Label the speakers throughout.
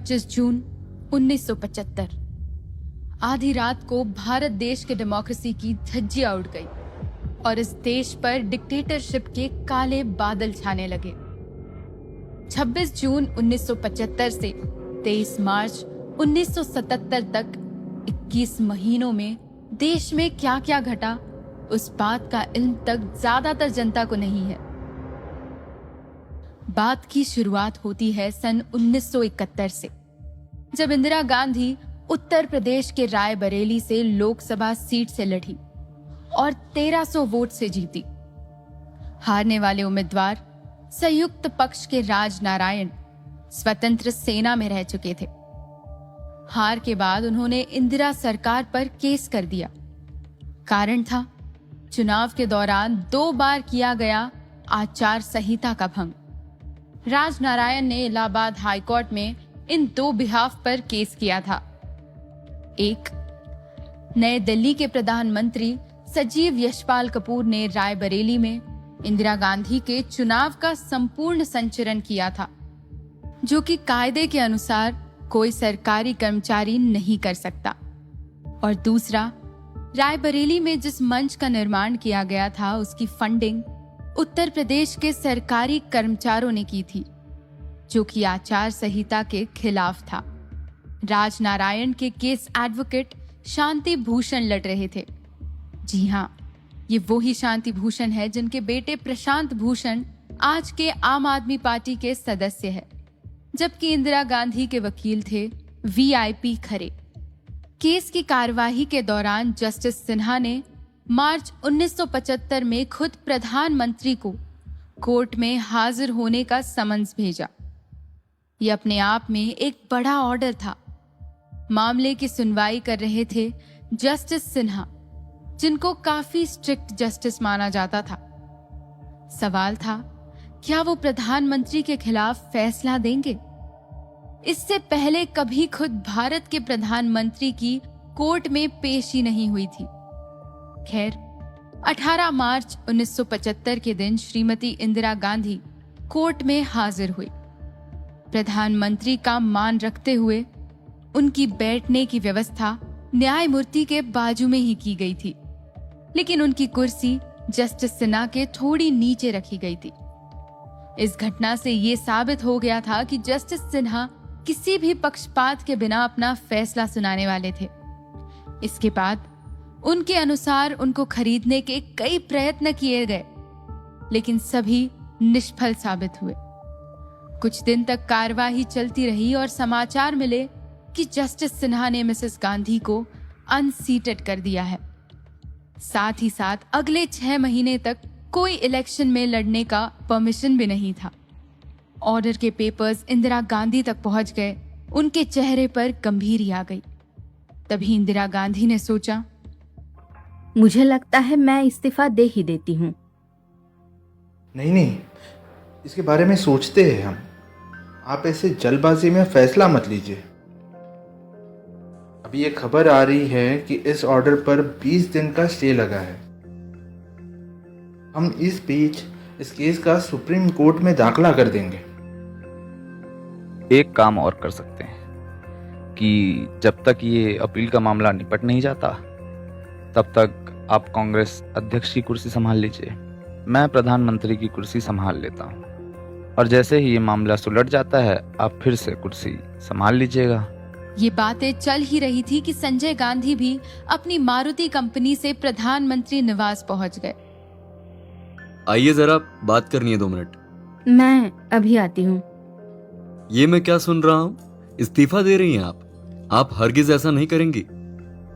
Speaker 1: 25 जून 1975। आधी रात को भारत देश के डेमोक्रेसी की धज्जियां उड़ गई और इस देश पर डिक्टेटरशिप के काले बादल छाने लगे। 26 जून 1975 से 23 मार्च 1977 तक 21 महीनों में देश में क्या क्या घटा, उस बात का इल्म तक ज्यादातर जनता को नहीं है। बात की शुरुआत होती है सन 1971 से, जब इंदिरा गांधी उत्तर प्रदेश के रायबरेली से लोकसभा सीट से लड़ी और 1300 वोट से जीती। हारने वाले उम्मीदवार संयुक्त पक्ष के राजनारायण स्वतंत्र सेना में रह चुके थे। हार के बाद उन्होंने इंदिरा सरकार पर केस कर दिया। कारण था चुनाव के दौरान 2 बार किया गया आचार संहिता का भंग। राजनारायण ने इलाहाबाद हाईकोर्ट में इन 2 बिहाफ पर केस किया था। एक, नए दिल्ली के प्रधानमंत्री सजीव यशपाल कपूर ने रायबरेली में इंदिरा गांधी के चुनाव का संपूर्ण संचरण किया था, जो कि कायदे के अनुसार कोई सरकारी कर्मचारी नहीं कर सकता। और दूसरा, रायबरेली में जिस मंच का निर्माण किया गया था उसकी फंडिंग उत्तर प्रदेश के सरकारी कर्मचारियों ने की थी, जो कि आचार संहिता के खिलाफ था। राजनारायण के केस एडवोकेट शांति भूषण लड़ रहे थे। जी हाँ, ये वही शांति भूषण है जिनके बेटे प्रशांत भूषण आज के आम आदमी पार्टी के सदस्य है, जबकि इंदिरा गांधी के वकील थे वीआईपी खरे। केस की कार्यवाही के दौरान जस्टिस सिन्हा ने मार्च 1975 में खुद प्रधानमंत्री को कोर्ट में हाजिर होने का समन्स भेजा। यह अपने आप में एक बड़ा ऑर्डर था। मामले की सुनवाई कर रहे थे जस्टिस सिन्हा, जिनको काफी स्ट्रिक्ट जस्टिस माना जाता था। सवाल था, क्या वो प्रधानमंत्री के खिलाफ फैसला देंगे? इससे पहले कभी खुद भारत के प्रधानमंत्री की कोर्ट में पेशी नहीं हुई थी। खैर, 18 मार्च 1975 के दिन श्रीमती इंदिरा गांधी कोर्ट में हाजिर हुई। प्रधानमंत्री का मान रखते हुए उनकी बैठने की व्यवस्था न्यायमूर्ति के बाजू में ही की गई थी, लेकिन उनकी कुर्सी जस्टिस सिन्हा के थोड़ी नीचे रखी गई थी। इस घटना से ये साबित हो गया था कि जस्टिस सिन्हा किसी भी पक्षपात के बिना अपना फैसला सुनाने वाले थे। इसके बाद उनके अनुसार उनको खरीदने के कई प्रयत्न किए गए, लेकिन सभी निष्फल साबित हुए। कुछ दिन तक कार्यवाही चलती रही और समाचार मिले कि जस्टिस सिन्हा ने मिसेस गांधी को अनसीटेड कर दिया है। साथ ही साथ अगले 6 महीने तक कोई इलेक्शन में लड़ने का परमिशन भी नहीं था। ऑर्डर के पेपर्स इंदिरा गांधी तक पहुंच गए। उनके चेहरे पर गंभीरी आ गई। तभी इंदिरा गांधी ने सोचा,
Speaker 2: मुझे लगता है मैं इस्तीफा दे ही देती हूँ।
Speaker 3: नहीं, इसके बारे में सोचते हैं हम। आप ऐसे जल्दबाजी में फैसला मत लीजिए। अभी ये खबर आ रही है कि इस ऑर्डर पर 20 दिन का स्टे लगा है। हम इस बीच इस केस का सुप्रीम कोर्ट में दाखिला कर देंगे।
Speaker 4: एक काम और कर सकते हैं कि जब तक ये अपील का मामला निपट नहीं जाता, तब तक आप कांग्रेस अध्यक्ष की कुर्सी संभाल लीजिए। मैं प्रधानमंत्री की कुर्सी संभाल लेता हूँ, और जैसे ही ये मामला सुलझ जाता है, आप फिर से कुर्सी संभाल लीजिएगा।
Speaker 1: ये बातें चल ही रही थी कि संजय गांधी भी अपनी मारुति कंपनी से प्रधानमंत्री निवास पहुंच गए।
Speaker 5: आइए जरा बात करनी है 2 मिनट।
Speaker 2: मैं अभी आती हूँ।
Speaker 5: ये मैं क्या सुन रहा हूँ? इस्तीफा दे रही हैं आप हरगिज ऐसा नहीं करेंगी।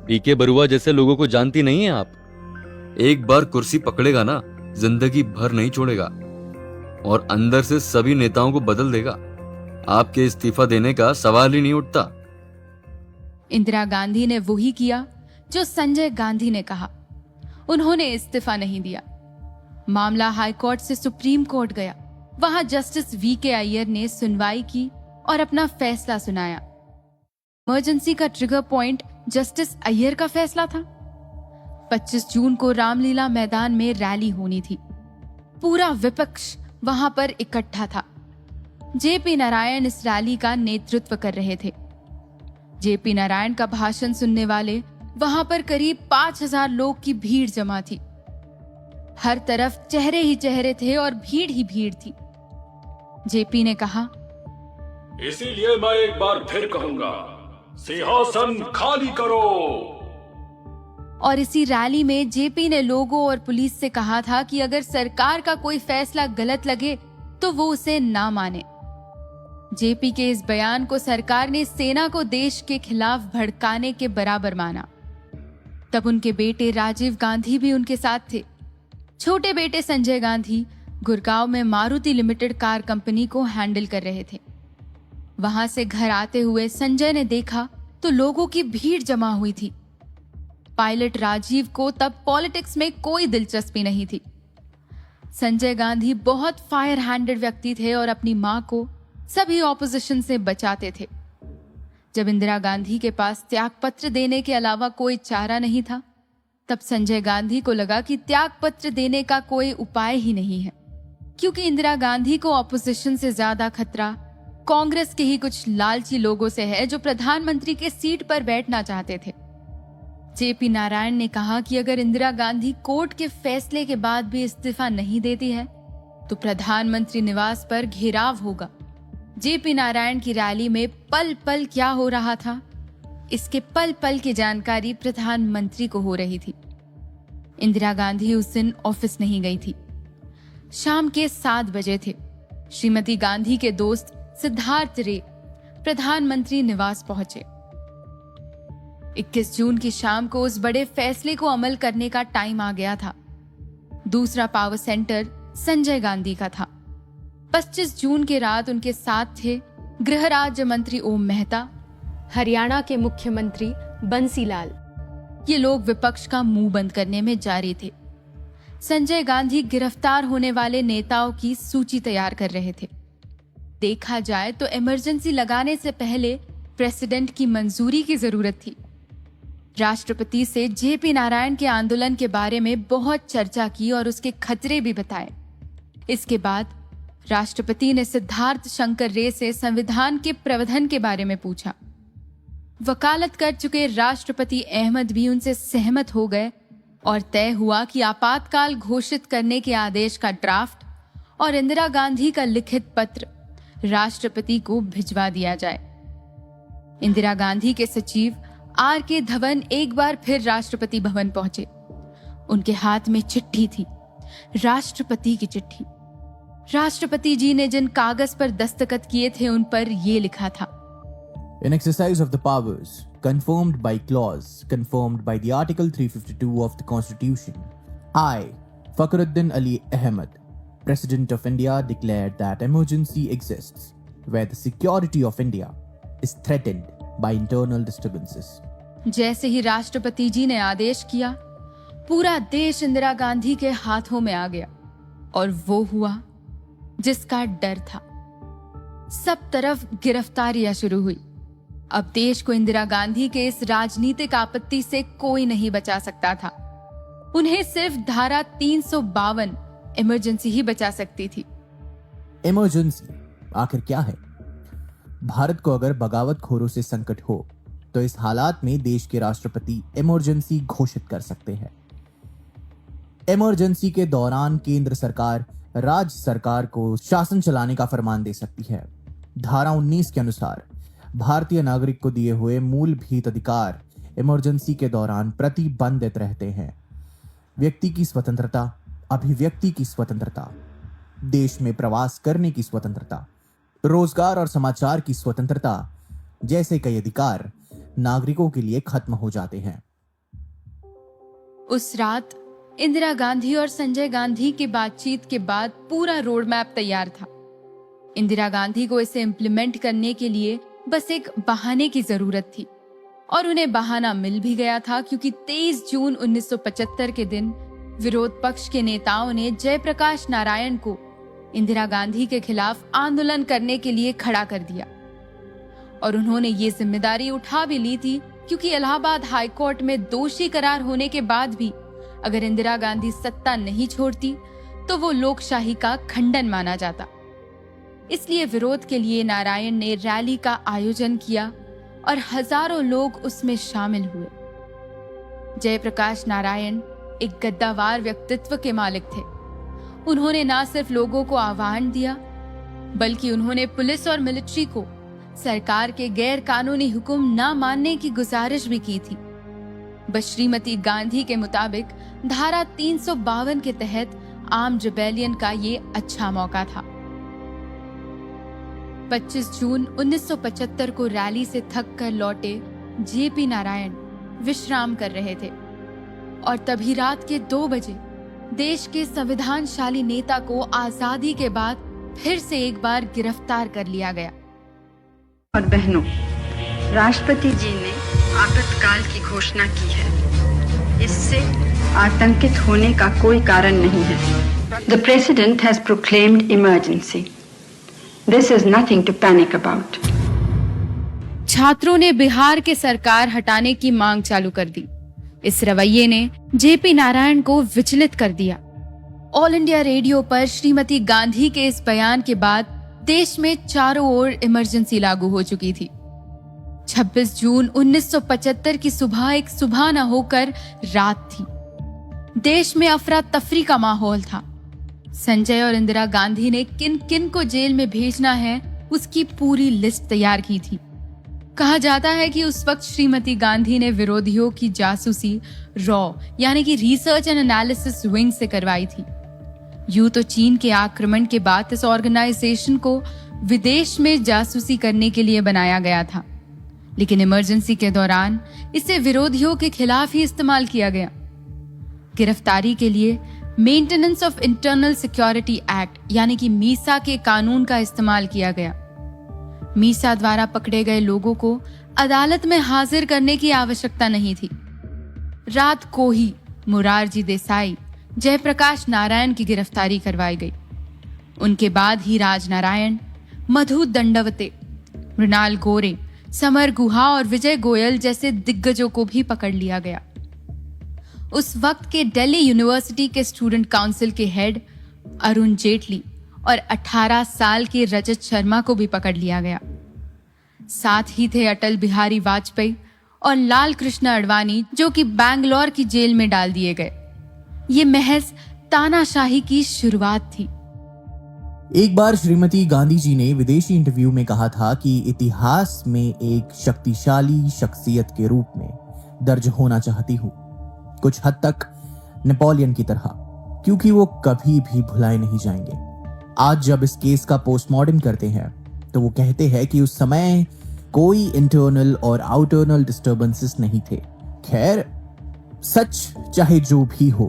Speaker 5: पीके बरुआ जैसे लोगों को जानती नहीं है आप। एक बार कुर्सी पकड़ेगा ना, जिंदगी भर नहीं छोड़ेगा और अंदर से सभी नेताओं को बदल देगा। आपके इस्तीफा देने का सवाल ही नहीं उठता।
Speaker 1: इंदिरा गांधी ने वही किया जो संजय गांधी ने कहा। उन्होंने इस्तीफा नहीं दिया। मामला हाईकोर्ट से सुप्रीम कोर्ट गया। वहां जस्टिस वीके अय्यर ने सुनवाई की और अपना फैसला सुनाया। इमरजेंसी का ट्रिगर पॉइंट जस्टिस अय्यर का फैसला था। 25 जून को रामलीला मैदान में रैली होनी थी। पूरा विपक्ष वहां पर इकट्ठा था। जेपी नारायण इस रैली का नेतृत्व कर रहे थे। जेपी नारायण का भाषण सुनने वाले वहां पर करीब 5000 लोग की भीड़ जमा थी। हर तरफ चेहरे ही चेहरे थे और भीड़ ही भीड़ थी। जेपी ने कहा,
Speaker 6: इसीलिए मैं एक बार फिर कहूंगा, सिंहासन खाली करो।
Speaker 1: और इसी रैली में जेपी ने लोगों और पुलिस से कहा था कि अगर सरकार का कोई फैसला गलत लगे तो वो उसे ना माने। जेपी के इस बयान को सरकार ने सेना को देश के खिलाफ भड़काने के बराबर माना। तब उनके बेटे राजीव गांधी भी उनके साथ थे। छोटे बेटे संजय गांधी गुड़गांव में मारुति लिमिटेड कार कंपनी को हैंडल कर रहे थे। वहां से घर आते हुए संजय ने देखा तो लोगों की भीड़ जमा हुई थी। पायलट राजीव को तब पॉलिटिक्स में कोई दिलचस्पी नहीं थी। संजय गांधी बहुत फायर हैंडेड व्यक्ति थे और अपनी मां को सभी ऑपोजिशन से बचाते थे। जब इंदिरा गांधी के पास त्यागपत्र देने के अलावा कोई चारा नहीं था, तब संजय गांधी को लगा कि त्यागपत्र देने का कोई उपाय ही नहीं है, क्योंकि इंदिरा गांधी को ऑपोजिशन से ज्यादा खतरा कांग्रेस के ही कुछ लालची लोगों से है जो प्रधानमंत्री के सीट पर बैठना चाहते थे। जेपी नारायण ने कहा कि अगर इंदिरा गांधी कोर्ट के फैसले के बाद भी इस्तीफा नहीं देती है तो प्रधानमंत्री निवास पर घेराव होगा। जेपी नारायण की रैली में पल पल क्या हो रहा था, इसके पल पल की जानकारी प्रधानमंत्री को हो रही थी। इंदिरा गांधी उस दिन ऑफिस नहीं गई थी। शाम के 7 बजे थे। श्रीमती गांधी के दोस्त सिद्धार्थ रे प्रधानमंत्री निवास पहुंचे। 21 जून की शाम को उस बड़े फैसले को अमल करने का टाइम आ गया था। दूसरा पावर सेंटर संजय गांधी का था। 25 जून की रात उनके साथ थे गृह राज्य मंत्री ओम मेहता,
Speaker 2: हरियाणा के मुख्यमंत्री बंसीलाल।
Speaker 1: ये लोग विपक्ष का मुंह बंद करने में जारी थे। संजय गांधी गिरफ्तार होने वाले नेताओं की सूची तैयार कर रहे थे। देखा जाए तो इमरजेंसी लगाने से पहले प्रेसिडेंट की मंजूरी की जरूरत थी। राष्ट्रपति से जेपी नारायण के आंदोलन के बारे में बहुत चर्चा की और उसके खतरे भी बताए। इसके बाद राष्ट्रपति ने सिद्धार्थ शंकर रे से संविधान के प्रावधान के बारे में पूछा। वकालत कर चुके राष्ट्रपति अहमद भी उनसे सहमत हो गए और तय हुआ कि आपातकाल घोषित करने के आदेश का ड्राफ्ट और इंदिरा गांधी का लिखित पत्र राष्ट्रपति को भिजवा दिया जाए। इंदिरा गांधी के सचिव आर.के. धवन एक बार फिर राष्ट्रपति भवन पहुंचे। उनके हाथ में चिट्ठी थी, राष्ट्रपति की चिट्ठी। राष्ट्रपति जी ने जिन कागज पर दस्तखत किए थे उन पर ये लिखा था,
Speaker 7: In exercise of the powers confirmed by clause confirmed by the Article 352 of the Constitution, I, Fakhruddin Ali Ahmed, President of India, declared that emergency exists where the security of India is threatened by internal disturbances.
Speaker 1: जैसे ही राष्ट्रपति जी ने आदेश किया, पूरा देश इंदिरा गांधी के हाथों में आ गया और वो हुआ जिसका डर था। सब तरफ गिरफ्तारियां शुरू हुई। अब देश को इंदिरा गांधी के इस राजनीतिक आपत्ति से कोई नहीं बचा सकता था। उन्हें सिर्फ धारा 352 इमरजेंसी ही बचा सकती थी।
Speaker 7: इमरजेंसी आखिर क्या है? भारत को अगर बगावतखोरों से संकट हो तो इस हालात में देश के राष्ट्रपति इमरजेंसी घोषित कर सकते हैं। इमरजेंसी के दौरान केंद्र सरकार राज्य सरकार को शासन चलाने का फरमान दे सकती है। धारा 19 के अनुसार भारतीय नागरिक को दिए हुए मूलभूत अधिकार इमरजेंसी के दौरान प्रतिबंधित रहते हैं। व्यक्ति की स्वतंत्रता, अभिव्यक्ति की स्वतंत्रता, देश में प्रवास करने की स्वतंत्रता, रोजगार और समाचार की स्वतंत्रता जैसे कई अधिकार नागरिकों के लिए खत्म हो जाते हैं।
Speaker 1: उस रात इंदिरा गांधी और संजय गांधी की बातचीत के बाद पूरा रोड मैप तैयार था। इंदिरा गांधी को इसे इम्प्लीमेंट करने के लिए बस एक बहाने की जरूरत थी और उन्हें बहाना मिल भी गया था, क्योंकि 23 जून 1975 के दिन विरोध पक्ष के नेताओं ने जयप्रकाश नारायण को इंदिरा गांधी के खिलाफ आंदोलन करने के लिए खड़ा कर दिया और उन्होंने ये जिम्मेदारी उठा भी ली थी, क्योंकि इलाहाबाद हाईकोर्ट में दोषी करार होने के बाद भी अगर इंदिरा गांधी सत्ता नहीं छोड़ती तो वो लोकशाही का खंडन माना जाता। इसलिए विरोध के लिए नारायण ने रैली का आयोजन किया और हजारों लोग उसमें शामिल हुए। जयप्रकाश नारायण एक गद्दावार व्यक्तित्व के मालिक थे। उन्होंने न सिर्फ लोगों को आह्वान दिया, बल्कि उन्होंने पुलिस और मिलिट्री को सरकार के गैर कानूनी हुक्म न मानने की गुजारिश भी की थी। बस श्रीमती गांधी के मुताबिक धारा 352 के तहत आर्म रिबेलियन का ये अच्छा मौका था। 25 जून 1975 को रैली से थक कर लौटे जेपी नारायण विश्राम कर रहे थे और तभी रात के 2 बजे देश के संविधानशाली नेता को आजादी के बाद फिर से एक बार गिरफ्तार कर लिया गया।
Speaker 8: और बहनों, राष्ट्रपति जी ने आपातकाल की घोषणा की है। इससे आतंकित होने का कोई कारण नहीं है। The President has proclaimed emergency. This is nothing to panic about.
Speaker 1: छात्रों ने बिहार के सरकार हटाने की मांग चालू कर दी। इस रवैये ने जेपी नारायण को विचलित कर दिया। ऑल इंडिया रेडियो पर श्रीमती गांधी के इस बयान के बाद देश में चारों ओर इमरजेंसी लागू हो चुकी थी। 26 जून 1975 की सुबह एक सुबह न होकर रात थी। देश में अफरा तफरी का माहौल था। संजय और इंदिरा गांधी ने किन किन को जेल में भेजना है उसकी पूरी लिस्ट तैयार की थी। कहा जाता है कि उस वक्त श्रीमती गांधी ने विरोधियों की जासूसी रॉ यानी कि रिसर्च एंड एनालिसिस विंग से करवाई थी। यूं तो चीन के आक्रमण के बाद इस ऑर्गेनाइजेशन को विदेश में जासूसी करने के लिए बनाया गया था, लेकिन इमरजेंसी के दौरान इसे विरोधियों के खिलाफ ही इस्तेमाल किया गया। गिरफ्तारी के लिए maintenance of internal security act यानी कि मीसा के कानून का इस्तेमाल किया गया। मीसा द्वारा पकड़े गए लोगों को अदालत में हाजिर करने की आवश्यकता नहीं थी। रात को ही मुरारजी देसाई, जयप्रकाश नारायण की गिरफ्तारी करवाई गई। उनके बाद ही राजनारायण, मधु दंडवते, मृणाल गोरे, समर गुहा और विजय गोयल जैसे दिग्गजों को भी पकड़ लिया गया। उस वक्त के दिल्ली यूनिवर्सिटी के स्टूडेंट काउंसिल के हेड अरुण जेटली और 18 साल के रजत शर्मा को भी पकड़ लिया गया। साथ ही थे अटल बिहारी वाजपेयी और लाल कृष्ण अडवाणी, जो कि बैंगलोर की जेल में डाल दिए गए। ये महज तानाशाही की शुरुआत थी।
Speaker 7: एक बार श्रीमती गांधी जी ने विदेशी इंटरव्यू में कहा था कि इतिहास में एक शक्तिशाली शख्सियत के रूप में दर्ज होना चाहती हूं, कुछ हद तक नेपोलियन की तरह, क्योंकि वो कभी भी भुलाए नहीं जाएंगे। आज जब इस केस का पोस्टमार्टम करते हैं तो वो कहते हैं कि उस समय कोई इंटरनल और आउटरनल डिस्टर्बेंसेस नहीं थे। खैर, सच चाहे जो भी हो,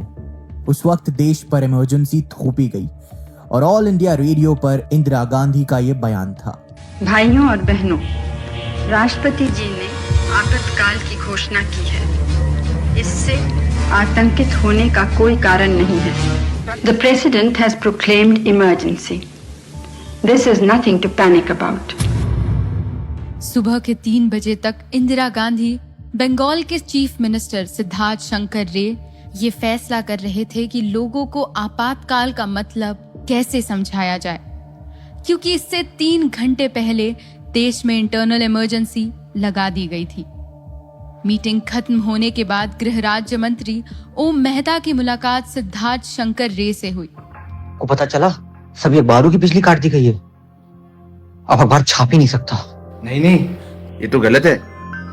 Speaker 7: उस वक्त देश पर इमरजेंसी थोपी गई और ऑल इंडिया रेडियो पर इंदिरा गांधी का ये बयान था।
Speaker 8: भाइयों और बहनों, राष्ट्रपति जी ने आपातकाल की घोषणा की है। इससे आतंकित होने का कोई कारण नहीं है। The President has proclaimed emergency. This is nothing to panic about.
Speaker 1: सुबह के 3 बजे तक इंदिरा गांधी बंगाल के चीफ मिनिस्टर सिद्धार्थ शंकर रे ये फैसला कर रहे थे कि लोगों को आपातकाल का मतलब कैसे समझाया जाए, क्योंकि इससे 3 घंटे पहले देश में इंटरनल इमरजेंसी लगा दी गई थी। मीटिंग खत्म होने के बाद गृह राज्य मंत्री ओम मेहता की मुलाकात सिद्धार्थ शंकर रे से हुई।
Speaker 9: को पता चला सभी अखबारों की बिजली काट दी गई है, अब अखबार छाप ही नहीं सकता।
Speaker 3: नहीं, ये तो गलत है,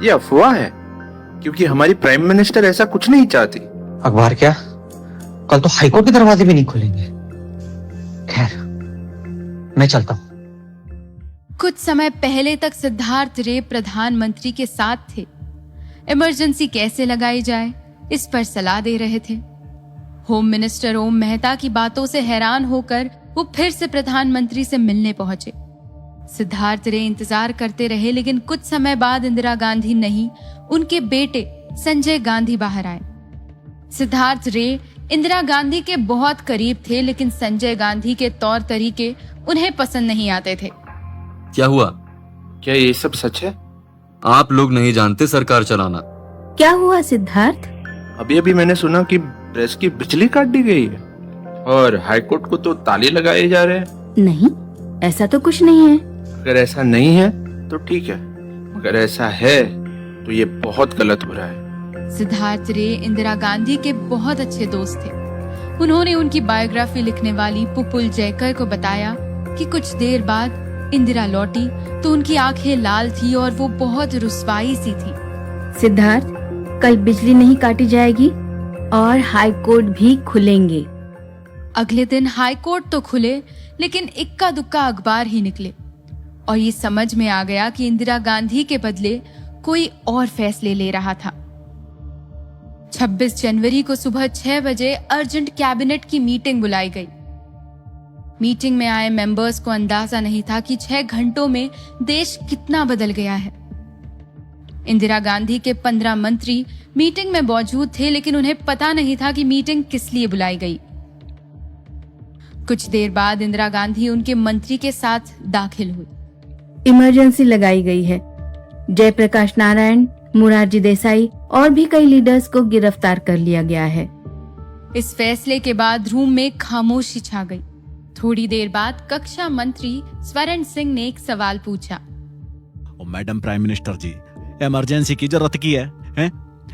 Speaker 3: ये अफवाह है, क्योंकि हमारी प्राइम मिनिस्टर ऐसा कुछ नहीं चाहती।
Speaker 9: अखबार क्या, कल तो हाईकोर्ट के दरवाजे भी नहीं खुलेंगे। खैर, मैं चलता हूं।
Speaker 1: कुछ समय पहले तक सिद्धार्थ रे प्रधानमंत्री के साथ थे। इमरजेंसी कैसे लगाई जाए इस पर सलाह दे रहे थे। होम मिनिस्टर ओम मेहता की बातों से हैरान होकर वो फिर से प्रधानमंत्री से मिलने पहुंचे। सिद्धार्थ रे इंतजार करते रहे, लेकिन कुछ समय बाद इंदिरा गांधी नहीं, उनके बेटे संजय गांधी बाहर आए। सिद्धार्थ रे इंदिरा गांधी के बहुत करीब थे, लेकिन संजय गांधी के तौर तरीके उन्हें पसंद नहीं आते थे।
Speaker 5: क्या हुआ?
Speaker 3: क्या ये सब सच है?
Speaker 5: आप लोग नहीं जानते सरकार चलाना।
Speaker 2: क्या हुआ सिद्धार्थ?
Speaker 3: अभी अभी मैंने सुना कि प्रेस की बिजली काट दी गई है और हाईकोर्ट को तो ताले लगाए जा रहे हैं।
Speaker 2: नहीं, ऐसा तो कुछ नहीं है।
Speaker 3: अगर ऐसा नहीं है तो ठीक है, मगर ऐसा है तो ये बहुत गलत हो रहा है।
Speaker 1: सिद्धार्थ रे इंदिरा गांधी के बहुत अच्छे दोस्त थे। उन्होंने उनकी बायोग्राफी लिखने वाली पुपुल जयकर को बताया कि कुछ देर बाद इंदिरा लौटी तो उनकी आंखें लाल थी और वो बहुत रुस्वाई सी थी।
Speaker 2: सिद्धार्थ, कल बिजली नहीं काटी जाएगी और हाई कोर्ट भी खुलेंगे।
Speaker 1: अगले दिन हाई कोर्ट तो खुले, लेकिन इक्का दुक्का अखबार ही निकले और ये समझ में आ गया कि इंदिरा गांधी के बदले कोई और फैसले ले रहा था। 26 जनवरी को सुबह 6 बजे अर्जेंट कैबिनेट की मीटिंग बुलाई गई। मीटिंग में आए मेंबर्स को अंदाजा नहीं था कि 6 घंटों में देश कितना बदल गया है। इंदिरा गांधी के 15 मंत्री मीटिंग में मौजूद थे, लेकिन उन्हें पता नहीं था कि मीटिंग किस लिए बुलाई गई। कुछ देर बाद इंदिरा गांधी उनके मंत्री के साथ दाखिल हुई।
Speaker 2: इमरजेंसी लगाई गई है। जयप्रकाश नारायण, मोरारजी देसाई और भी कई लीडर्स को गिरफ्तार कर लिया गया है।
Speaker 1: इस फैसले के बाद रूम में खामोशी छा गई। थोड़ी देर बाद कक्षा मंत्री स्वर्ण सिंह ने एक सवाल पूछा।
Speaker 10: मैडम प्राइम मिनिस्टर जी, इमरजेंसी की जरूरत की है?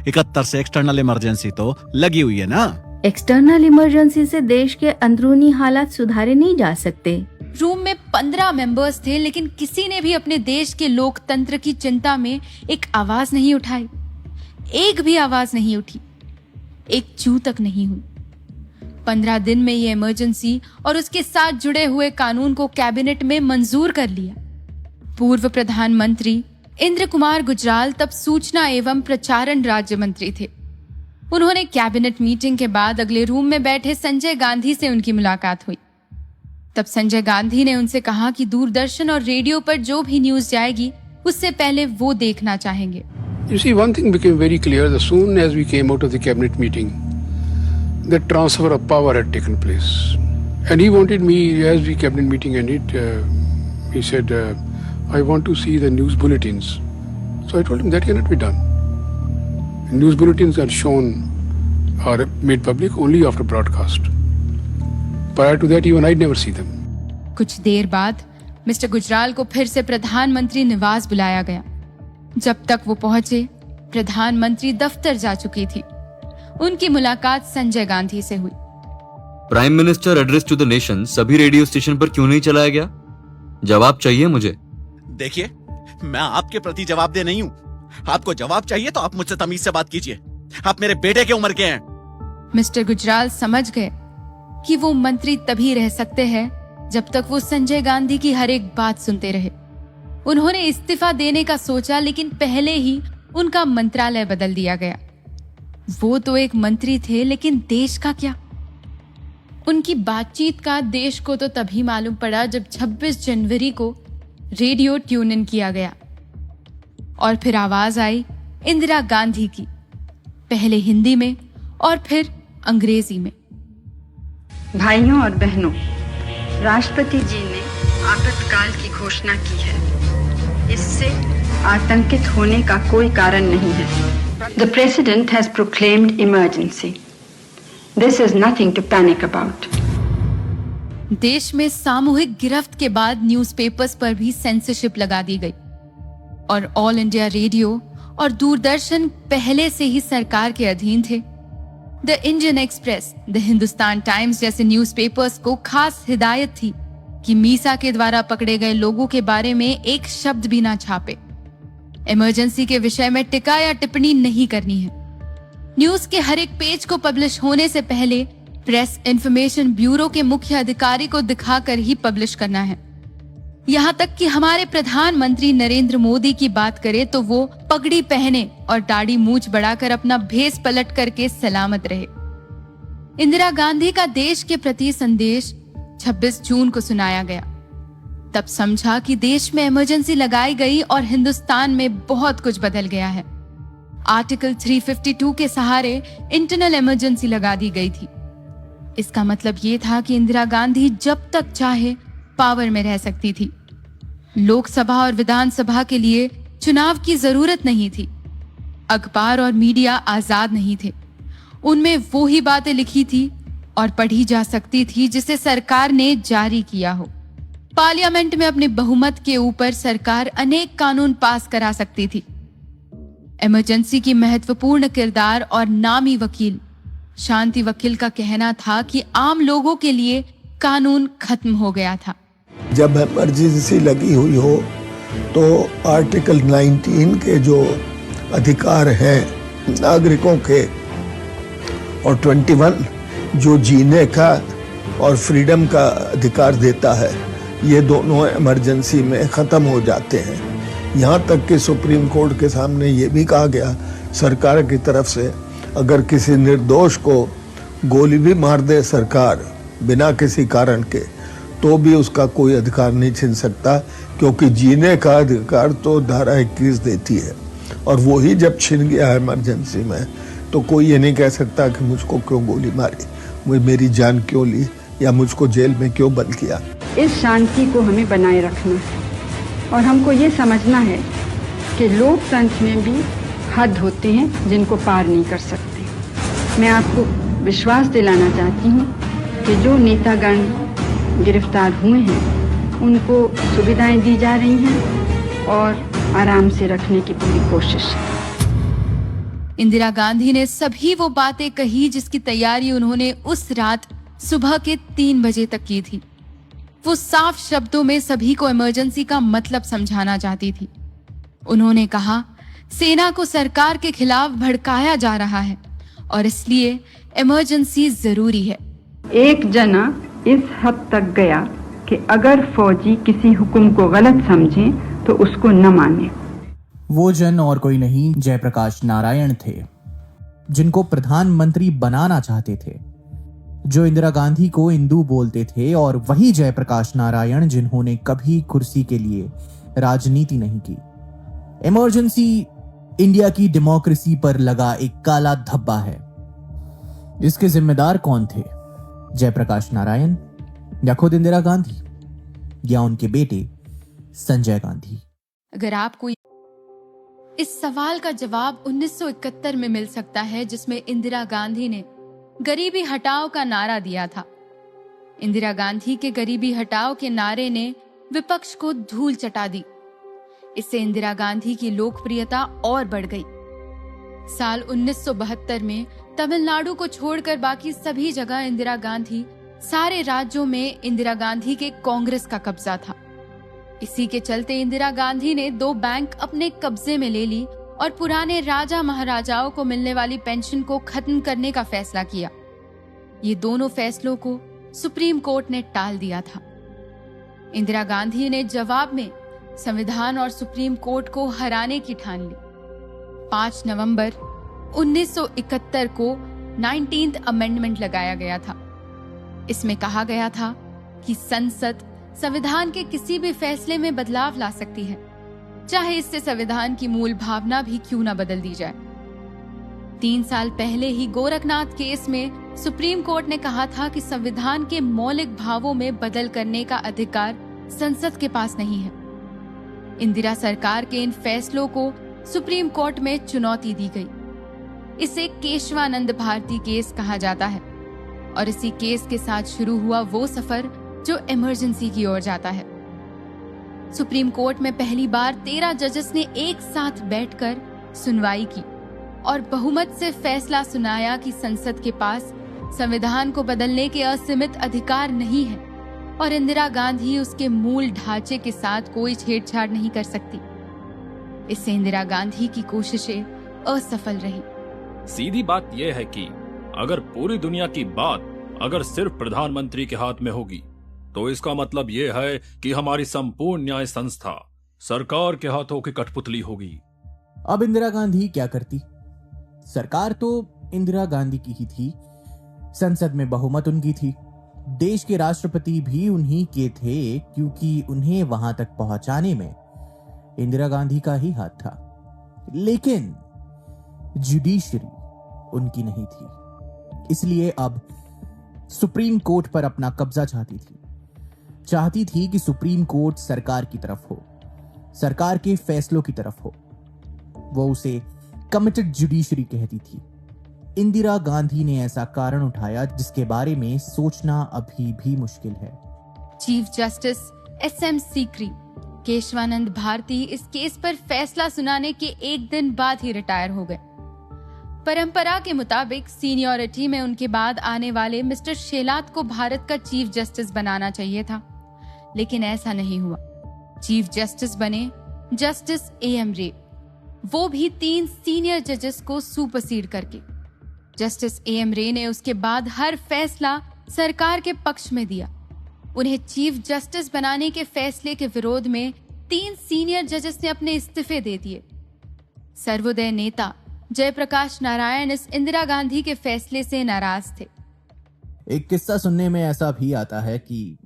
Speaker 10: 71 से एक्सटर्नल इमरजेंसी तो लगी हुई है ना?
Speaker 2: एक्सटर्नल इमरजेंसी से देश के अंदरूनी हालात सुधारे नहीं जा सकते।
Speaker 1: रूम में 15 मेंबर्स थे, लेकिन किसी ने भी अपने देश के लोकतंत्र की चिंता में एक आवाज नहीं उठाई। एक भी आवाज नहीं उठी, एक चू तक नहीं हुई। 15 दिन में ये इमरजेंसी और उसके साथ जुड़े हुए कानून को कैबिनेट में मंजूर कर लिया। पूर्व प्रधानमंत्री इंद्र कुमार गुजराल तब सूचना एवं प्रचारण राज्य मंत्री थे। उन्होंने कैबिनेट मीटिंग के बाद अगले रूम में बैठे संजय गांधी से उनकी मुलाकात हुई। तब संजय गांधी ने उनसे कहा कि दूरदर्शन और रेडियो पर जो भी न्यूज जाएगी उससे पहले वो देखना चाहेंगे।
Speaker 11: You see, one thing became very clear as soon as we came out of the cabinet meeting. The transfer of power had taken place, and he wanted me, as the cabinet meeting ended, he said, "I want to see the news bulletins." So I told him that cannot be done. News bulletins are shown, are made public only after broadcast. Prior to that, even I'd never see them.
Speaker 1: कुछ देर बाद mister Gujral को फिर से प्रधानमंत्री निवास बुलाया गया। जब तक वो पहुंचे, प्रधानमंत्री दफ्तर जा चुकी थी। उनकी मुलाकात संजय गांधी से हुई।
Speaker 5: Prime minister address to the nation सभी रेडियो स्टेशन पर क्यों नहीं चलाया गया? जवाब चाहिए मुझे।
Speaker 10: देखिए, मैं आपके प्रति जवाबदेह नहीं हूँ। आपको जवाब चाहिए तो आप मुझसे तमीज से बात कीजिए। आप मेरे बेटे की उम्र के हैं।
Speaker 1: मिस्टर गुजराल समझ गए कि वो मंत्री तभी रह सकते हैं जब तक वो संजय गांधी की हर एक बात सुनते रहे। उन्होंने इस्तीफा देने का सोचा, लेकिन पहले ही उनका मंत्रालय बदल दिया गया। वो तो एक मंत्री थे, लेकिन देश का क्या? उनकी बातचीत का देश को तो तभी मालूम पड़ा जब 26 जनवरी को रेडियो ट्यून इन किया गया और फिर आवाज आई इंदिरा गांधी की, पहले हिंदी में और फिर अंग्रेजी में।
Speaker 8: भाइयों और बहनों, राष्ट्रपति जी ने आपातकाल की घोषणा की है। इससे आतंकित होने का कोई कारण नहीं है। The President has proclaimed emergency. This is nothing to panic about.
Speaker 1: देश में सामूहिक गिरफ्त के बाद न्यूज़पेपर्स पर भी सेंसरशिप लगा दी गई और ऑल इंडिया रेडियो और दूरदर्शन पहले से ही सरकार के अधीन थे। The Indian express, the Hindustan times जैसे न्यूज़पेपर्स को खास हिदायत थी कि मीसा के द्वारा पकड़े गए लोगों के बारे में एक शब्द भी ना छापे। इमरजेंसी के विषय में टिका या टिप्पणी नहीं करनी है। न्यूज के हर एक पेज को पब्लिश होने से पहले प्रेस इंफॉर्मेशन ब्यूरो के मुख्य अधिकारी को दिखाकर ही पब्लिश करना है। यहाँ तक कि हमारे प्रधानमंत्री नरेंद्र मोदी की बात करें तो वो पगड़ी पहने और दाढ़ी मूंछ बढ़ाकर अपना भेस पलट करके सलामत रहे। इंदिरा गांधी का देश के प्रति संदेश 26 जून को सुनाया गया। तब समझा कि देश में इमरजेंसी लगाई गई और हिंदुस्तान में बहुत कुछ बदल गया है। आर्टिकल 352 के सहारे इंटरनल इमरजेंसी लगा दी गई थी। इसका मतलब ये था कि इंदिरा गांधी जब तक चाहे पावर में रह सकती थी। लोकसभा और विधानसभा के लिए चुनाव की जरूरत नहीं थी। अखबार और मीडिया आजाद नहीं थे। उनमें वो ही बातें लिखी थी और पढ़ी जा सकती थी जिसे सरकार ने जारी किया हो। पार्लियामेंट में अपने बहुमत के ऊपर सरकार अनेक कानून पास करा सकती थी। इमरजेंसी की महत्वपूर्ण किरदार और नामी वकील शांति वकील का कहना था कि आम लोगों के लिए कानून खत्म हो गया था।
Speaker 12: जब इमरजेंसी लगी हुई हो तो आर्टिकल 19 के जो अधिकार हैं नागरिकों के और 21 जो जीने का और फ्रीडम का अधिकार देता है, ये दोनों इमरजेंसी में ख़त्म हो जाते हैं। यहाँ तक कि सुप्रीम कोर्ट के सामने ये भी कहा गया सरकार की तरफ से, अगर किसी निर्दोष को गोली भी मार दे सरकार बिना किसी कारण के, तो भी उसका कोई अधिकार नहीं छीन सकता, क्योंकि जीने का अधिकार तो धारा 21 देती है। और वो ही जब छिन गया है इमरजेंसी में, तो कोई ये नहीं कह सकता कि मुझको क्यों गोली मारी, मेरी जान क्यों ली, या मुझको जेल में क्यों बंद किया।
Speaker 8: इस शांति को हमें बनाए रखना है और हमको ये समझना है कि लोकतंत्र में भी हद होते हैं जिनको पार नहीं कर सकते। मैं आपको विश्वास दिलाना चाहती हूँ कि जो नेतागण गिरफ्तार हुए हैं उनको सुविधाएं दी जा रही हैं और आराम से रखने की पूरी कोशिश है।
Speaker 1: इंदिरा गांधी ने सभी वो बातें कही जिसकी तैयारी उन्होंने उस रात सुबह के 3 बजे तक की थी। वो साफ शब्दों में सभी को इमरजेंसी का मतलब समझाना चाहती थी। उन्होंने कहा, सेना को सरकार के खिलाफ भड़काया जा रहा है और इसलिए इमरजेंसी जरूरी है।
Speaker 8: एक जना इस हद तक गया कि अगर फौजी किसी हुक्म को गलत समझे तो उसको न माने।
Speaker 7: वो जन और कोई नहीं जयप्रकाश नारायण थे, जिनको प्रधानमंत्री बनाना चाहते थे, जो इंदिरा गांधी को इंदू बोलते थे, और वही जयप्रकाश नारायण जिन्होंने कभी कुर्सी के लिए राजनीति नहीं की। इमरजेंसी इंडिया की डेमोक्रेसी पर लगा एक काला धब्बा है। इसके जिम्मेदार कौन थे? जयप्रकाश नारायण या खुद इंदिरा गांधी या उनके बेटे संजय गांधी?
Speaker 1: अगर आपको इस सवाल का जवाब 1971 में मिल सकता है, जिसमें इंदिरा गांधी ने गरीबी हटाओ का नारा दिया था। इंदिरा गांधी के गरीबी हटाओ के नारे ने विपक्ष को धूल चटा दी। इससे इंदिरा गांधी की लोकप्रियता और बढ़ गई। साल 1972 में तमिलनाडु को छोड़कर बाकी सभी जगह इंदिरा गांधी, सारे राज्यों में इंदिरा गांधी के कांग्रेस का कब्जा था। इसी के चलते इंदिरा गांधी ने 2 बैंक अपने कब्जे में ले ली और पुराने राजा महाराजाओं को मिलने वाली पेंशन को खत्म करने का फैसला किया। ये दोनों फैसलों को सुप्रीम कोर्ट ने टाल दिया था। इंदिरा गांधी ने जवाब में संविधान और सुप्रीम कोर्ट को हराने की ठान ली। 5 नवंबर 1971 को 19th अमेंडमेंट लगाया गया था। इसमें कहा गया था कि संसद संविधान के किसी भी फैसले में बदलाव ला सकती है, चाहे इससे संविधान की मूल भावना भी क्यों न बदल दी जाए। 3 साल पहले ही गोरखनाथ केस में सुप्रीम कोर्ट ने कहा था कि संविधान के मौलिक भावों में बदल करने का अधिकार संसद के पास नहीं है। इंदिरा सरकार के इन फैसलों को सुप्रीम कोर्ट में चुनौती दी गई। इसे केशवानंद भारती केस कहा जाता है और इसी केस के साथ शुरू हुआ वो सफर जो इमरजेंसी की ओर जाता है। सुप्रीम कोर्ट में पहली बार 13 जजेस ने एक साथ बैठकर सुनवाई की और बहुमत से फैसला सुनाया कि संसद के पास संविधान को बदलने के असीमित अधिकार नहीं है और इंदिरा गांधी उसके मूल ढांचे के साथ कोई छेड़छाड़ नहीं कर सकती। इससे इंदिरा गांधी की कोशिशें असफल रही।
Speaker 6: सीधी बात यह है कि अगर पूरी दुनिया की बात अगर सिर्फ प्रधानमंत्री के हाथ में होगी तो इसका मतलब यह है कि हमारी संपूर्ण न्याय संस्था सरकार के हाथों की कठपुतली होगी।
Speaker 7: अब इंदिरा गांधी क्या करती? सरकार तो इंदिरा गांधी की ही थी, संसद में बहुमत उनकी थी, देश के राष्ट्रपति भी उन्हीं के थे, क्योंकि उन्हें वहां तक पहुंचाने में इंदिरा गांधी का ही हाथ था। लेकिन जुडिशरी उनकी नहीं थी, इसलिए अब सुप्रीम कोर्ट पर अपना कब्जा चाहती थी कि सुप्रीम कोर्ट सरकार की तरफ हो, सरकार के फैसलों की तरफ हो। वो उसे कमिटेड जुडिशरी कहती थी। इंदिरा गांधी ने ऐसा कारण उठाया जिसके बारे में सोचना अभी भी मुश्किल है।
Speaker 1: Chief justice SM Sikri Kesavananda Bharati इस केस पर फैसला सुनाने के एक दिन बाद ही रिटायर हो गए। परंपरा के मुताबिक सीनियरिटी में उनके बाद आने वाले मिस्टर शेलात को भारत का चीफ जस्टिस बनाना चाहिए था, लेकिन ऐसा नहीं हुआ। चीफ जस्टिस बने जस्टिस AM रे, वो भी 3 सीनियर जजेस को सुपरसीड करके। जस्टिस AM रे ने उसके बाद हर फैसला सरकार के पक्ष में दिया। उन्हें चीफ जस्टिस बनाने के फैसले के विरोध में 3 सीनियर जजेस ने अपने इस्तीफे दे दिए। सर्वोदय नेता जयप्रकाश नारायण इस इंदिरा गांधी के फैसले से नाराज थे।
Speaker 7: एक किस्सा सुनने में ऐसा भी आता है कि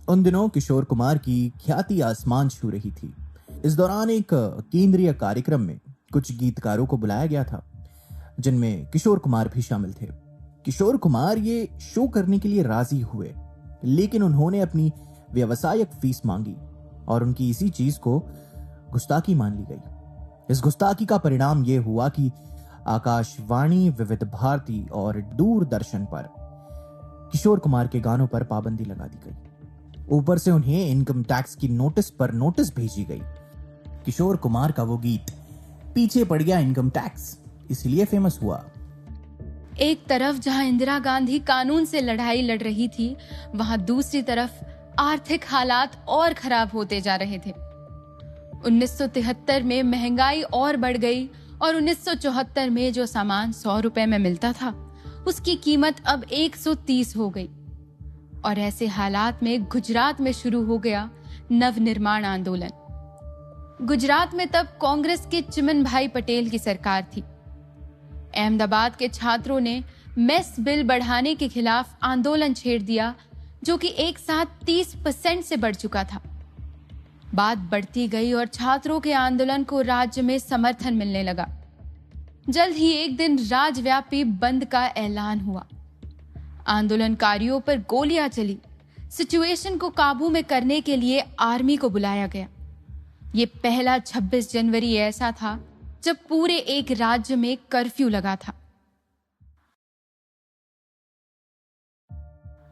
Speaker 7: उन दिनों किशोर कुमार की ख्याति आसमान छू रही थी। इस दौरान एक केंद्रीय कार्यक्रम में कुछ गीतकारों को बुलाया गया था, जिनमें किशोर कुमार भी शामिल थे। किशोर कुमार ये शो करने के लिए राजी हुए, लेकिन उन्होंने अपनी व्यावसायिक फीस मांगी और उनकी इसी चीज को गुस्ताखी मान ली गई। इस गुस्ताखी का परिणाम यह हुआ कि आकाशवाणी, विविध भारती और दूरदर्शन पर किशोर कुमार के गानों पर पाबंदी लगा दी गई। ऊपर से उन्हें इनकम टैक्स की नोटिस पर नोटिस भेजी गई। किशोर कुमार का वो गीत पीछे पड़ गया इनकम टैक्स इसलिए फेमस हुआ।
Speaker 1: एक तरफ जहां इंदिरा गांधी कानून से लड़ाई लड़ रही थी, वहां दूसरी तरफ आर्थिक हालात और खराब होते जा रहे थे। 1973 में महंगाई और बढ़ गई और 1974 में जो सामान 100 रुपए में मिलता था, उसकी कीमत अब 130 हो गई। और ऐसे हालात में गुजरात में शुरू हो गया नवनिर्माण आंदोलन। गुजरात में तब कांग्रेस के चिमन भाई पटेल की सरकार थी। अहमदाबाद के छात्रों ने मेस बिल बढ़ाने के खिलाफ आंदोलन छेड़ दिया, जो कि एक साथ 30% से बढ़ चुका था। बात बढ़ती गई और छात्रों के आंदोलन को राज्य में समर्थन मिलने लगा। जल्द ही एक दिन राज्यव्यापी बंद का ऐलान हुआ। आंदोलनकारियों पर गोलियां चली। सिचुएशन को काबू में करने के लिए आर्मी को बुलाया गया। ये पहला 26 जनवरी ऐसा था जब पूरे एक राज्य में कर्फ्यू लगा था।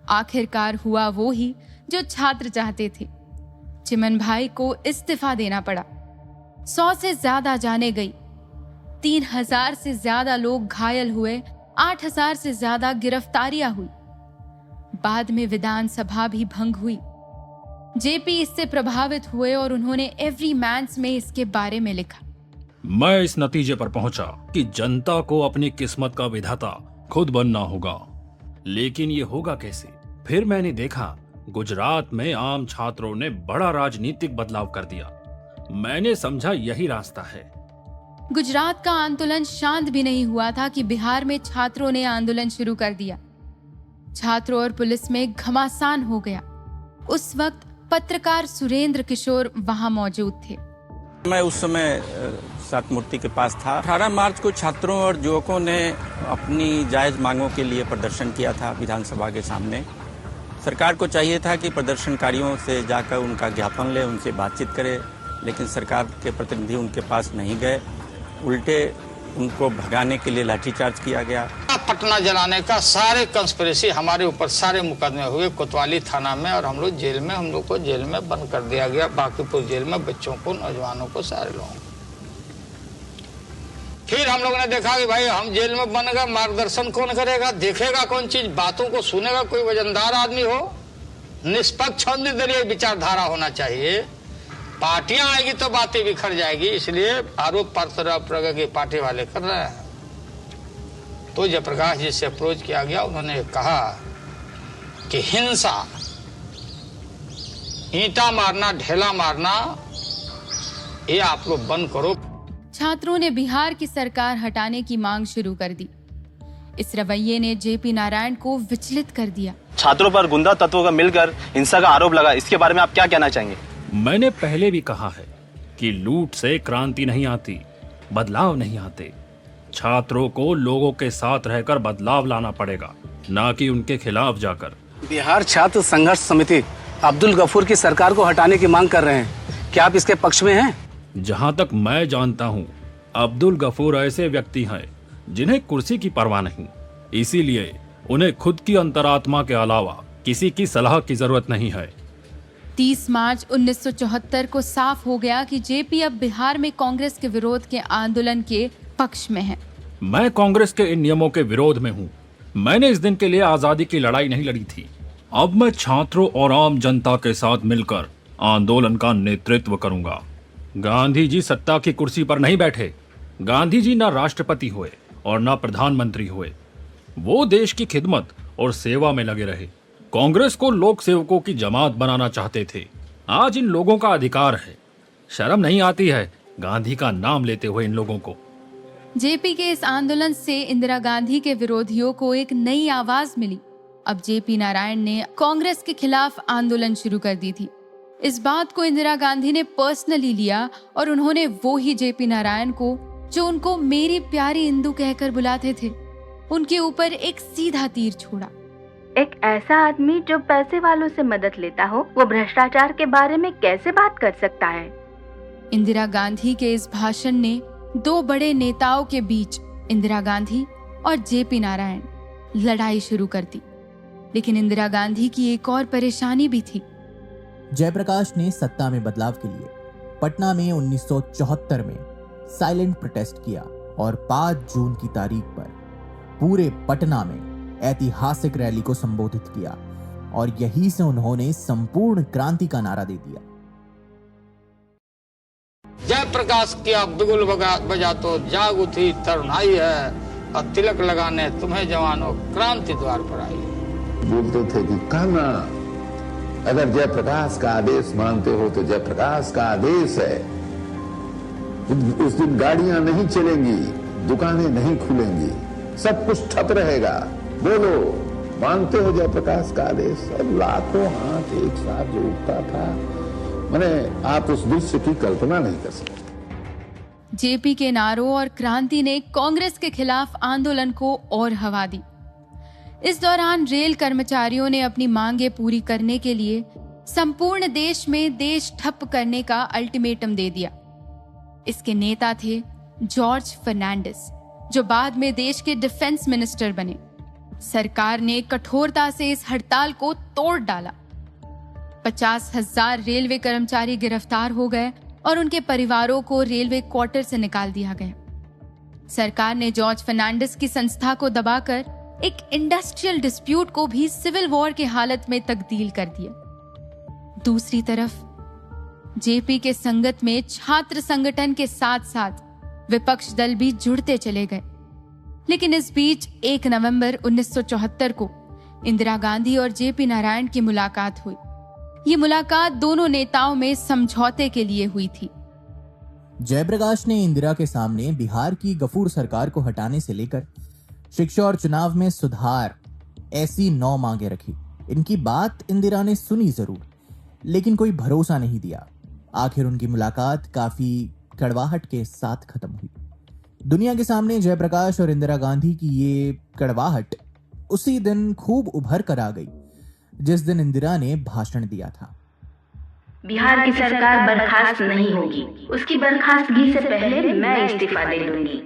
Speaker 1: आखिरकार हुआ वो ही जो छात्र चाहते थे। चिमन भाई को इस्तीफा देना पड़ा। 100 से ज्यादा जाने गई। 3000 से ज्यादा लोग घायल हुए। 8000 से ज्यादा गिरफ्तारियां हुई। बाद में विधानसभा भी भंग हुई। जेपी इससे प्रभावित हुए और उन्होंने एवरी मैन्स में इसके बारे में लिखा।
Speaker 6: मैं इस नतीजे पर पहुंचा कि जनता को अपनी किस्मत का विधाता खुद बनना होगा, लेकिन ये होगा कैसे? फिर मैंने देखा गुजरात में आम छात्रों ने बड़ा राजनीतिक बदलाव कर दिया। मैंने समझा यही रास्ता है।
Speaker 1: गुजरात का आंदोलन शांत भी नहीं हुआ था कि बिहार में छात्रों ने आंदोलन शुरू कर दिया। छात्रों और पुलिस में घमासान हो गया। उस वक्त पत्रकार सुरेंद्र किशोर वहां मौजूद थे।
Speaker 13: मैं उस समय सात मूर्ति के पास था। 18 मार्च को छात्रों और युवकों ने अपनी जायज मांगों के लिए प्रदर्शन किया था विधानसभा के सामने। सरकार को चाहिए था कि प्रदर्शनकारियों से जाकर उनका ज्ञापन ले, उनसे बातचीत करे, लेकिन सरकार के प्रतिनिधि उनके पास नहीं गए। उल्टे उनको भगाने के लिए लाठीचार्ज किया गया।
Speaker 14: पटना जलाने का सारे कंस्पिरेसी हमारे ऊपर सारे मुकदमे हुए कोतवाली थाना में, और हम लोग जेल में, हम लोग को जेल में बंद कर दिया गया। बांकीपुर जेल में बच्चों को, नौजवानों को, सारे लोगों को। फिर हम लोगों ने देखा कि भाई हम जेल में बन गए, मार्गदर्शन कौन करेगा, देखेगा कौन चीज, बातों को सुनेगा कोई वजनदार आदमी हो, निष्पक्ष और निर्दलीय विचारधारा होना चाहिए। पार्टियां आएगी तो बातें बिखर जाएगी, इसलिए आरोप प्रत्यारोप की पार्टी वाले कर रहे हैं। तो जयप्रकाश जी से अप्रोच किया गया। उन्होंने कहा कि हिंसा, ईंटा मारना, ढेला मारना, ये आप लोग बंद करो।
Speaker 1: छात्रों ने बिहार की सरकार हटाने की मांग शुरू कर दी। इस रवैये ने जेपी नारायण को विचलित कर दिया।
Speaker 15: छात्रों पर गुंडा तत्वों का मिलकर हिंसा का आरोप लगा, इसके बारे में आप क्या कहना चाहेंगे?
Speaker 6: मैंने पहले भी कहा है कि लूट से क्रांति नहीं आती, बदलाव नहीं आते। छात्रों को लोगों के साथ रहकर बदलाव लाना पड़ेगा, ना कि उनके खिलाफ जाकर।
Speaker 16: बिहार छात्र संघर्ष समिति अब्दुल गफूर की सरकार को हटाने की मांग कर रहे हैं, क्या आप इसके पक्ष में हैं?
Speaker 6: जहां तक मैं जानता हूं, अब्दुल गफूर ऐसे व्यक्ति हैं जिन्हें कुर्सी की परवाह नहीं, इसीलिए उन्हें खुद की अंतरात्मा के अलावा किसी की सलाह की जरूरत नहीं है।
Speaker 1: 30 मार्च 1974 को साफ हो गया कि जेपी अब बिहार में कांग्रेस के विरोध के आंदोलन के पक्ष में है।
Speaker 6: मैं कांग्रेस के इन नियमों के विरोध में हूँ। मैंने इस दिन के लिए आजादी की लड़ाई नहीं लड़ी थी। अब मैं छात्रों और आम जनता के साथ मिलकर आंदोलन का नेतृत्व करूंगा। गांधी जी सत्ता की कुर्सी पर नहीं बैठे। गांधी जी ना राष्ट्रपति हुए और ना प्रधानमंत्री हुए। वो देश की खिदमत और सेवा में लगे रहे। कांग्रेस को लोक सेवकों की जमात बनाना चाहते थे। आज इन लोगों का अधिकार है। शर्म नहीं आती है गांधी का नाम लेते हुए इन लोगों को।
Speaker 1: जेपी के इस आंदोलन से इंदिरा गांधी के विरोधियों को एक नई आवाज मिली। अब जेपी नारायण ने कांग्रेस के खिलाफ आंदोलन शुरू कर दी थी। इस बात को इंदिरा गांधी ने पर्सनली लिया और उन्होंने वो ही जेपी नारायण को, जो उनको मेरी प्यारी इंदु कहकर बुलाते थे, उनके ऊपर एक सीधा तीर छोड़ा।
Speaker 2: एक ऐसा आदमी जो पैसे वालों से मदद लेता हो, वो भ्रष्टाचार के बारे में कैसे बात कर सकता है?
Speaker 1: इंदिरा गांधी के इस भाषण ने दो बड़े नेताओं के बीच, इंदिरा गांधी और जेपी नारायण, लड़ाई शुरू कर दी। लेकिन इंदिरा गांधी की एक और परेशानी भी थी।
Speaker 7: जयप्रकाश ने सत्ता में बदलाव के लिए पटना में 1974 में साइलेंट प्रोटेस्ट किया और 5 जून की तारीख पर पूरे पटना में ऐतिहासिक रैली को संबोधित किया और यहीं से उन्होंने संपूर्ण क्रांति का नारा दे दिया।
Speaker 14: जयप्रकाश किया बिगुल बजा तो जाग उठी तरुणाई है, और तिलक लगाने तुम्हें जवानों क्रांति द्वार पर आई।
Speaker 17: बोलते थे कि कहना, अगर जयप्रकाश का आदेश मानते हो तो जयप्रकाश का आदेश है। उस दिन गाड़ियां नहीं चलेंगी, दुकानें नहीं खुलेंगी, सब कुछ ठप रहेगा। बोलो, मानते हो जयप्रकाश का आदेश? और लाखों हाथ एक साथ जो उठता था, मैंने आप उस दृश्य की कल्पना नहीं कर सकते।
Speaker 1: जेपी के नारों और क्रांति ने कांग्रेस के खिलाफ आंदोलन को और हवा दी। इस दौरान रेल कर्मचारियों ने अपनी मांगें पूरी करने के लिए संपूर्ण देश में देश ठप करने का अल्टीमेटम दे दिया। इसके नेता थे जॉर्ज फर्नांडिस, जो बाद में देश के डिफेंस मिनिस्टर बने। सरकार ने कठोरता से इस हड़ताल को तोड़ डाला। 50,000 रेलवे कर्मचारी गिरफ्तार हो गए और उनके परिवारों को रेलवे क्वार्टर से निकाल दिया गया। सरकार ने जॉर्ज फर्नांडिस की संस्था को दबाकर एक इंडस्ट्रियल डिस्प्यूट को भी सिविल वॉर की हालत में तब्दील कर दिया। दूसरी तरफ जेपी के संगत में छात्र संगठन के साथ साथ विपक्ष दल भी जुड़ते चले गए। लेकिन इस बीच 1 नवंबर 1974 को इंदिरा गांधी और जेपी नारायण की मुलाकात हुई। ये मुलाकात दोनों नेताओं में समझौते के लिए हुई थी।
Speaker 7: जयप्रकाश ने इंदिरा के सामने बिहार की गफूर सरकार को हटाने से लेकर शिक्षा और चुनाव में सुधार, ऐसी 9 मांगे रखी। इनकी बात इंदिरा ने सुनी जरूर, लेकिन कोई भरोसा नहीं दिया। आखिर उनकी मुलाकात काफी कड़वाहट के साथ खत्म हुई। दुनिया के सामने जयप्रकाश और इंदिरा गांधी की ये कड़वाहट उसी दिन खूब उभर कर आ गई जिस दिन इंदिरा ने भाषण दिया था।
Speaker 2: बिहार की सरकार बर्खास्त नहीं होगी। उसकी बर्खास्तगी से पहले मैं इस्तीफा दे दूंगी।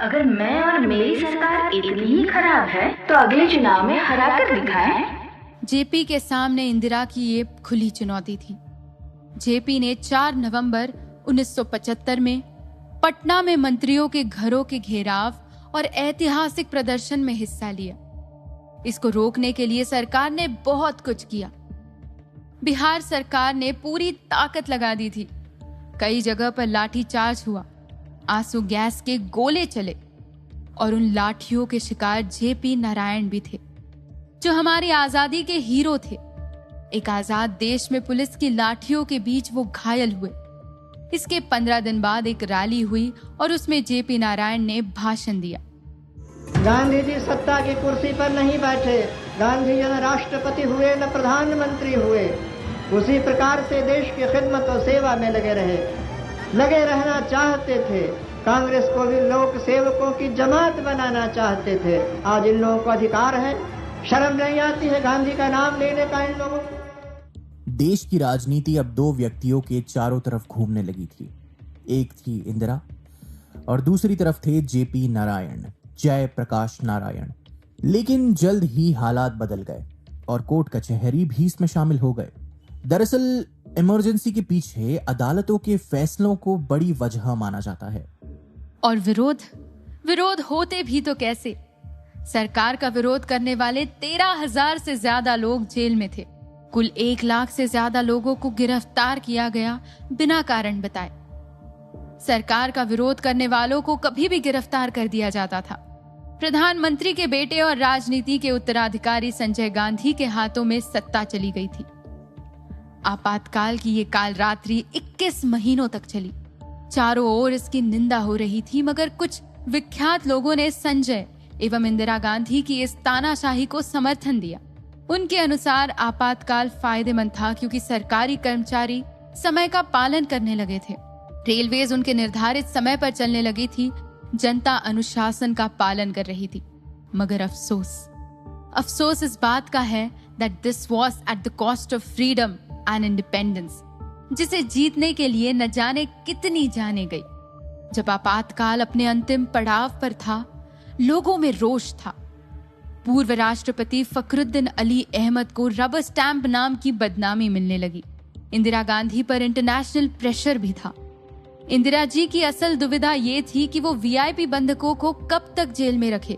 Speaker 2: अगर मैं और मेरी सरकार इतनी ही खराब है तो अगले चुनाव में हरा कर दिखाएं।
Speaker 1: जेपी के सामने इंदिरा की ये खुली चुनौती थी। जेपी ने 4 नवंबर 1975 में पटना में मंत्रियों के घरों के घेराव और ऐतिहासिक प्रदर्शन में हिस्सा लिया। इसको रोकने के लिए सरकार ने बहुत कुछ किया। बिहार सरकार ने पूरी ताकत लगा दी थी। कई जगह पर लाठीचार्ज हुआ, आंसू गैस के गोले चले और उन लाठियों के शिकार जेपी नारायण भी थे, जो हमारी आजादी के हीरो थे। एक आजाद देश में पुलिस की लाठियों के बीच वो घायल हुए। इसके 15 दिन बाद एक रैली हुई और उसमें जेपी नारायण ने भाषण दिया।
Speaker 18: गांधी जी सत्ता की कुर्सी पर नहीं बैठे। गांधी जी न राष्ट्रपति हुए न प्रधानमंत्री हुए। उसी प्रकार से देश की खिदमत और सेवा में लगे रहे, लगे रहना चाहते थे। कांग्रेस को भी लोक सेवकों की जमात बनाना चाहते थे। आज इन लोगों को अधिकार है। शर्म नहीं आती है गांधी का नाम लेने का इन लोगों को?
Speaker 7: देश की राजनीति अब 2 व्यक्तियों के चारों तरफ घूमने लगी थी। एक थी इंदिरा और दूसरी तरफ थे जेपी नारायण, जयप्रकाश नारायण। लेकिन जल्द ही हालात बदल गए और कोर्ट कचहरी भी इसमें शामिल हो गए। दरअसल इमरजेंसी के पीछे अदालतों के फैसलों को बड़ी वजह माना जाता है।
Speaker 1: और विरोध होते भी तो कैसे। सरकार का विरोध करने वाले 13,000 से ज्यादा लोग जेल में थे। कुल 1 लाख से ज्यादा लोगों को गिरफ्तार किया गया बिना कारण बताए। सरकार का विरोध करने वालों को कभी भी गिरफ्तार कर दिया जाता था। प्रधानमंत्री के बेटे और राजनीति के उत्तराधिकारी संजय गांधी के हाथों में सत्ता चली गई थी। आपातकाल की ये काल रात्रि 21 महीनों तक चली। चारों ओर इसकी निंदा हो रही थी, मगर कुछ विख्यात लोगों ने संजय एवं इंदिरा गांधी की इस तानाशाही को समर्थन दिया। उनके अनुसार आपातकाल फायदेमंद था क्योंकि सरकारी कर्मचारी समय का पालन करने लगे थे। रेलवेज उनके निर्धारित समय पर चलने लगी थी। जनता अनुशासन का पालन कर रही थी। मगर अफसोस इस बात का है that this was at the cost of freedom and independence, जिसे जीतने के लिए न जाने कितनी जाने गई। जब आपातकाल अपने अंतिम पड़ाव पर था, लोगों में रोष था। पूर्व राष्ट्रपति फखरुद्दीन अली अहमद को रबर स्टैंप नाम की बदनामी मिलने लगी। इंदिरा गांधी पर इंटरनेशनल प्रेशर भी था। इंदिरा जी की असल दुविधा ये थी कि वो वीआईपी बंधकों को कब तक जेल में रखे,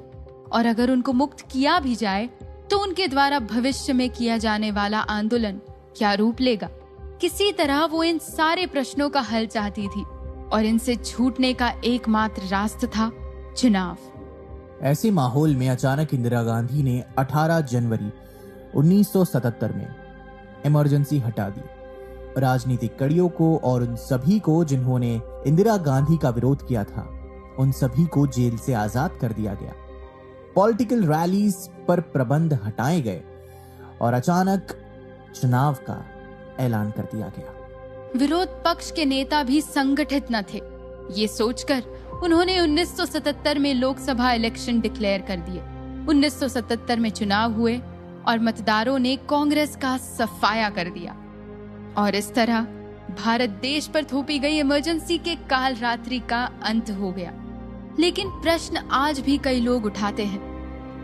Speaker 1: और अगर उनको मुक्त किया भी जाए तो उनके द्वारा भविष्य में किया जाने वाला आंदोलन क्या रूप लेगा। किसी तरह वो इन सारे प्रश्नों का हल चाहती थी और इनसे छूटने का एकमात्र रास्ता था चुनाव।
Speaker 7: ऐसे माहौल में अचानक इंदिरा गांधी ने 18 जनवरी 1977 में इमरजेंसी हटा दी। राजनीतिक कड़ियों को और उन सभी को जिन्होंने इंदिरा गांधी का विरोध किया था, उन सभी को जेल से आजाद कर दिया गया। पॉलिटिकल रैलीज पर प्रतिबंध हटाए गए और अचानक चुनाव का ऐलान कर दिया गया।
Speaker 1: विरोध पक्ष के नेता भी संगठित न थे। ये सोचकर उन्होंने 1977 में लोकसभा इलेक्शन डिक्लेयर कर दिए। 1977 में चुनाव हुए और मतदारों ने कांग्रेस का सफाया कर दिया। और इस तरह भारत देश पर थोपी गई इमरजेंसी के काल रात्रि का अंत हो गया। लेकिन प्रश्न आज भी कई लोग उठाते हैं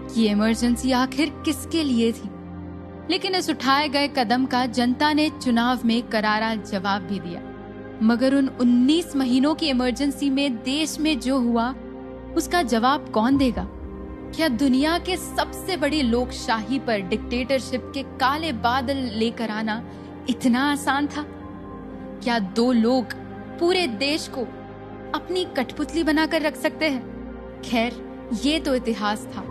Speaker 1: कि इमरजेंसी आखिर किसके लिए थी। लेकिन इस उठाए गए कदम का जनता ने चुनाव में करारा जवाब भी दिया। मगर उन 19 महीनों की इमरजेंसी में देश में जो हुआ, उसका जवाब कौन देगा? क्या दुनिया के सबसे बड़ी लोकशाही पर डिक्टेटरशिप के काले बादल लेकर आना इतना आसान था? क्या 2 लोग पूरे देश को अपनी कठपुतली बनाकर रख सकते हैं? खैर, ये तो इतिहास था।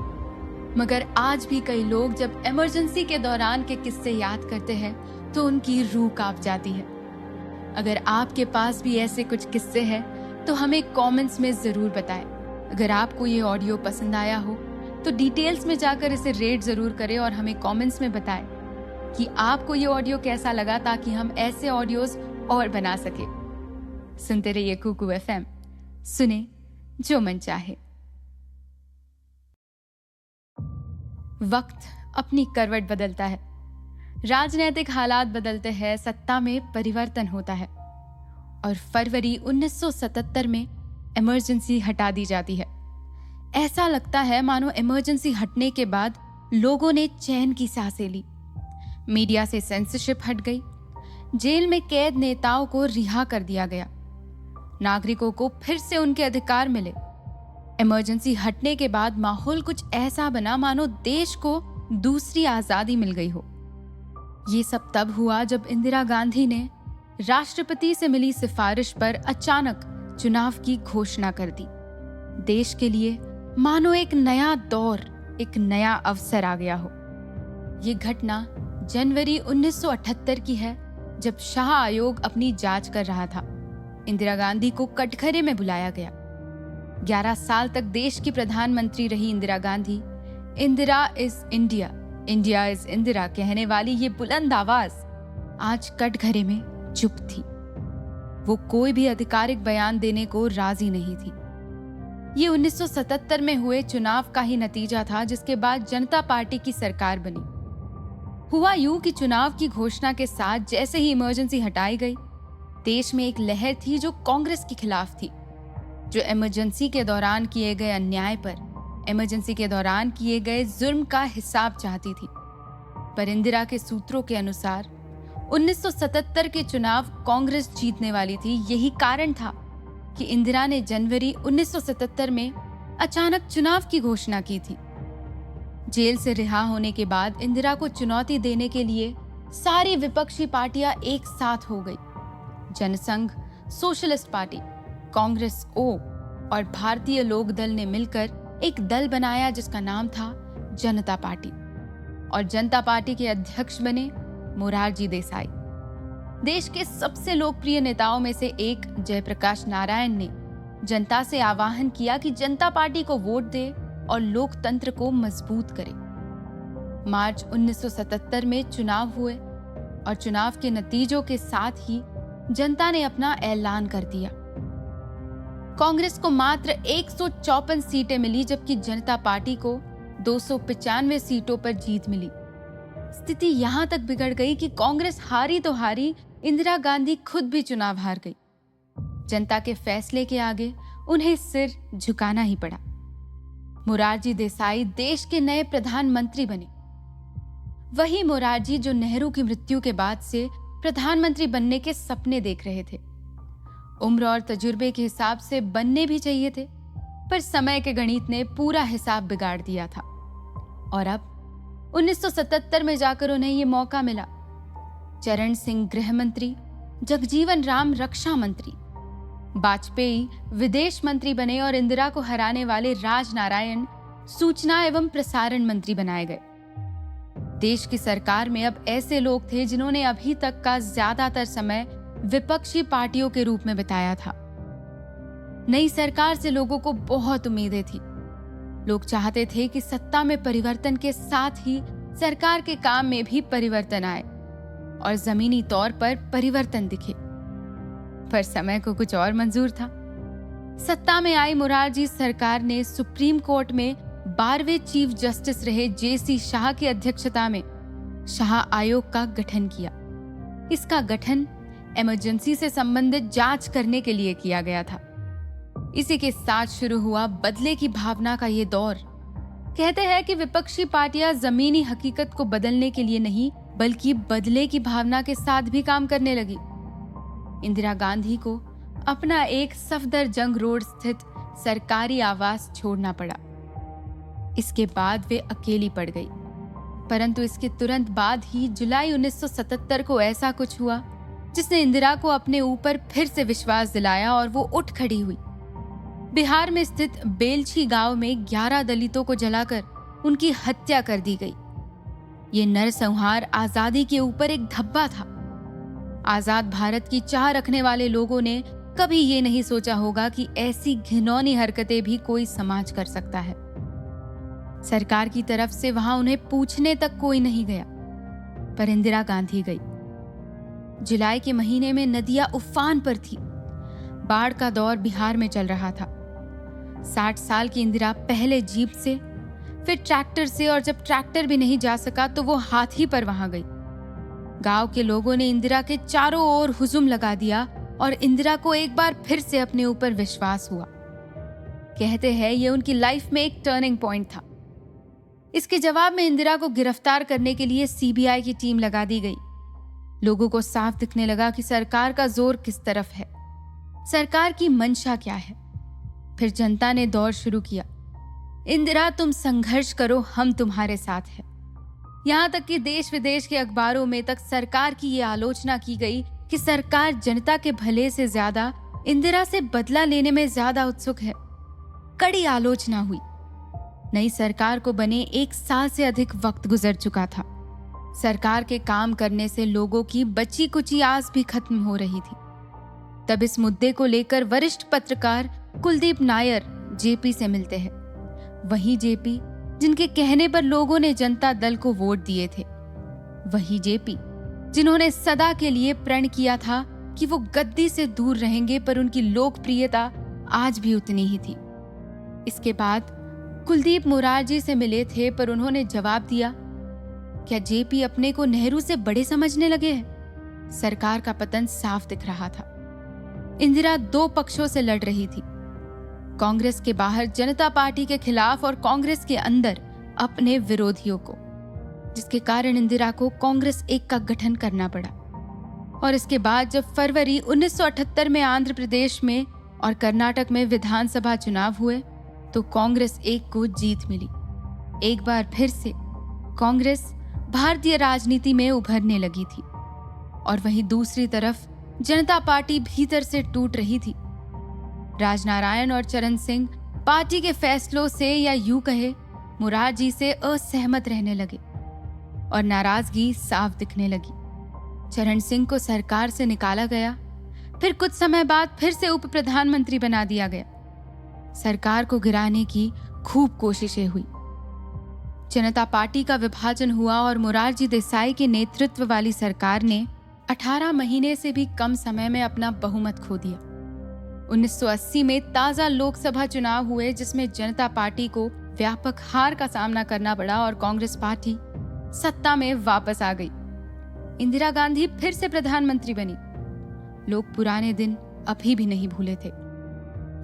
Speaker 1: मगर आज भी कई लोग जब इमरजेंसी के दौरान के किस्से याद करते हैं तो उनकी रूह कांप जाती है। अगर आपके पास भी ऐसे कुछ किस्से हैं तो हमें कमेंट्स में जरूर बताएं। अगर आपको ये ऑडियो पसंद आया हो तो डिटेल्स में जाकर इसे रेट जरूर करें और हमें कमेंट्स में बताएं कि आपको ये ऑडियो कैसा लगा, ताकि हम ऐसे ऑडियोज और बना सके। सुनते रहिए कुकू FM, सुने जो मन चाहे। वक्त अपनी करवट बदलता है, राजनीतिक हालात बदलते हैं, सत्ता में परिवर्तन होता है और फरवरी 1977 में इमरजेंसी हटा दी जाती है। ऐसा लगता है मानो इमरजेंसी हटने के बाद लोगों ने चैन की सांसें ली। मीडिया से सेंसरशिप हट गई, जेल में कैद नेताओं को रिहा कर दिया गया, नागरिकों को फिर से उनके अधिकार मिले। इमरजेंसी हटने के बाद माहौल कुछ ऐसा बना मानो देश को दूसरी आजादी मिल गई हो। ये सब तब हुआ जब इंदिरा गांधी ने राष्ट्रपति से मिली सिफारिश पर अचानक चुनाव की घोषणा कर दी। देश के लिए मानो एक नया दौर, एक नया अवसर आ गया हो। ये घटना जनवरी 1978 की है, जब शाह आयोग अपनी जांच कर रहा था। इंदिरा गांधी को कटघरे में बुलाया गया। 11 साल तक देश की प्रधानमंत्री रही Indira Gandhi Indira is India, India is Indira कहने वाली ये बुलंद आवाज आज कटघरे में चुप थी। वो कोई भी आधिकारिक बयान देने को राजी नहीं थी। ये 1977 में हुए चुनाव का ही नतीजा था, जिसके बाद जनता पार्टी की सरकार बनी। हुआ यूं कि चुनाव की घोषणा के साथ जैसे ही इमरजेंसी हटाई गई, देश में एक लहर थी जो कांग्रेस के खिलाफ थी, जो इमरजेंसी के दौरान किए गए अन्याय पर, इमरजेंसी के दौरान किए गए जुर्म का हिसाब चाहती थी। पर इंदिरा के सूत्रों के अनुसार 1977 के चुनाव कांग्रेस जीतने वाली थी। यही कारण था कि इंदिरा ने जनवरी 1977 में अचानक चुनाव की घोषणा की थी। जेल से रिहा होने के बाद इंदिरा को चुनौती देने के लिए सारी विपक्षी पार्टियां एक साथ हो गई। जनसंघ, सोशलिस्ट पार्टी, कांग्रेस ओ और भारतीय लोक दल ने मिलकर एक दल बनाया जिसका नाम था जनता पार्टी, और जनता पार्टी के अध्यक्ष बने मोरारजी देसाई। देश के सबसे लोकप्रिय नेताओं में से एक जयप्रकाश नारायण ने जनता से आह्वान किया कि जनता पार्टी को वोट दे और लोकतंत्र को मजबूत करे। मार्च 1977 में चुनाव हुए और चुनाव के नतीजों के साथ ही जनता ने अपना ऐलान कर दिया। कांग्रेस को मात्र 154 सीटें मिली, जबकि जनता पार्टी को 295 सीटों पर जीत मिली। स्थिति यहां तक बिगड़ गई कि कांग्रेस हारी तो हारी, इंदिरा गांधी खुद भी चुनाव हार गई। जनता के फैसले के आगे उन्हें सिर झुकाना ही पड़ा। मोरारजी देसाई देश के नए प्रधानमंत्री बने। वही मोरारजी जो नेहरू की मृत्यु के बाद से प्रधानमंत्री बनने के सपने देख रहे थे। उम्र और तजुर्बे के हिसाब से बनने भी चाहिए थे, पर समय के गणित ने पूरा हिसाब बिगाड़ दिया था। और अब 1977 में जाकर उन्हें ये मौका मिला। चरण सिंह गृह मंत्री, जगजीवन राम रक्षा मंत्री, वाजपेयी विदेश मंत्री बने और इंदिरा को हराने वाले राजनारायण सूचना एवं प्रसारण मंत्री बनाए गए। देश की सरकार में अब ऐसे लोग थे जिन्होंने अभी तक का ज्यादातर समय विपक्षी पार्टियों के रूप में बिताया था। नई सरकार से लोगों को बहुत उम्मीदें थी। लोग चाहते थे कि सत्ता में परिवर्तन के साथ ही सरकार के काम में भी परिवर्तन आए और जमीनी तौर पर परिवर्तन दिखे। पर समय को कुछ और मंजूर था। सत्ता में आई मोरारजी सरकार ने सुप्रीम कोर्ट में 12वें चीफ जस्टिस रहे जेसी शाह की अध्यक्षता में शाह आयोग का गठन किया। इसका गठन इमरजेंसी से संबंधित जांच करने के लिए किया गया था। इसी के साथ शुरू हुआ बदले की भावना का ये दौर। कहते हैं कि विपक्षी पार्टियां जमीनी हकीकत को बदलने के लिए नहीं, बल्कि बदले की भावना के साथ भी काम करने लगी। इंदिरा गांधी को अपना एक सफदरजंग रोड स्थित सरकारी आवास छोड़ना पड़ा। इसके बाद वे अकेली पड़ गई। परंतु इसके तुरंत बाद ही जुलाई 1977 को ऐसा कुछ हुआ जिसने इंदिरा को अपने ऊपर फिर से विश्वास दिलाया और वो उठ खड़ी हुई। बिहार में स्थित बेलछी गांव में 11 दलितों को जलाकर उनकी हत्या कर दी गई। ये नरसंहार आजादी के ऊपर एक धब्बा था। आजाद भारत की चाह रखने वाले लोगों ने कभी ये नहीं सोचा होगा कि ऐसी घिनौनी हरकतें भी कोई समाज कर सकता है। सरकार की तरफ से वहां उन्हें पूछने तक कोई नहीं गया, पर इंदिरा गांधी गई। जुलाई के महीने में नदियां उफान पर थी। बाढ़ का दौर बिहार में चल रहा था। 60 साल की इंदिरा पहले जीप से, फिर ट्रैक्टर से, और जब ट्रैक्टर भी नहीं जा सका तो वो हाथी पर वहां गई। गांव के लोगों ने इंदिरा के चारों ओर हुजूम लगा दिया और इंदिरा को एक बार फिर से अपने ऊपर विश्वास हुआ। कहते हैं ये उनकी लाइफ में एक टर्निंग पॉइंट था। इसके जवाब में इंदिरा को गिरफ्तार करने के लिए सीबीआई की टीम लगा दी गई। लोगों को साफ दिखने लगा कि सरकार का जोर किस तरफ है, सरकार की मंशा क्या है। फिर जनता ने दौर शुरू किया, इंदिरा तुम संघर्ष करो, हम तुम्हारे साथ हैं। यहां तक कि देश विदेश के अखबारों में तक सरकार की ये आलोचना की गई कि सरकार जनता के भले से ज्यादा इंदिरा से बदला लेने में ज्यादा उत्सुक है। कड़ी आलोचना हुई। नई सरकार को बने 1 साल से अधिक वक्त गुजर चुका था। सरकार के काम करने से लोगों की बची कुची आस भी खत्म हो रही थी। तब इस मुद्दे को लेकर वरिष्ठ पत्रकार कुलदीप नायर जेपी से मिलते हैं। वही जेपी जिनके कहने पर लोगों ने जनता दल को वोट दिए थे। वही जेपी जिन्होंने सदा के लिए प्रण किया था कि वो गद्दी से दूर रहेंगे, पर उनकी लोकप्रियता आज भी उतनी ही थी। इसके बाद कुलदीप मोरारजी से मिले थे, पर उन्होंने जवाब दिया, क्या जेपी अपने को नेहरू से बड़े समझने लगे हैं? सरकार का पतन साफ दिख रहा था। इंदिरा 2 पक्षों से लड़ रही थी, कांग्रेस के बाहर जनता पार्टी के खिलाफ और कांग्रेस के अंदर अपने विरोधियों को, जिसके कारण इंदिरा को कांग्रेस 1 का गठन करना पड़ा। और इसके बाद जब फरवरी 1978 में आंध्र प्रदेश में और कर्नाटक में विधानसभा चुनाव हुए तो कांग्रेस एक को जीत मिली। एक बार फिर से कांग्रेस भारतीय राजनीति में उभरने लगी थी और वहीं दूसरी तरफ जनता पार्टी भीतर से टूट रही थी। राजनारायण और चरण सिंह पार्टी के फैसलों से या यूं कहे मुरारजी से असहमत रहने लगे और नाराजगी साफ दिखने लगी। चरण सिंह को सरकार से निकाला गया, फिर कुछ समय बाद फिर से उप प्रधानमंत्री बना दिया गया। सरकार को गिराने की खूब कोशिशें हुई। जनता पार्टी का विभाजन हुआ और मोरारजी देसाई के नेतृत्व वाली सरकार ने 18 महीने से भी कम समय में अपना बहुमत खो दिया। 1980 में ताजा लोकसभा चुनाव हुए जिसमें जनता पार्टी को व्यापक हार का सामना करना पड़ा और कांग्रेस पार्टी सत्ता में वापस आ गई। इंदिरा गांधी फिर से प्रधानमंत्री बनी। लोग पुराने दिन अभी भी नहीं भूले थे।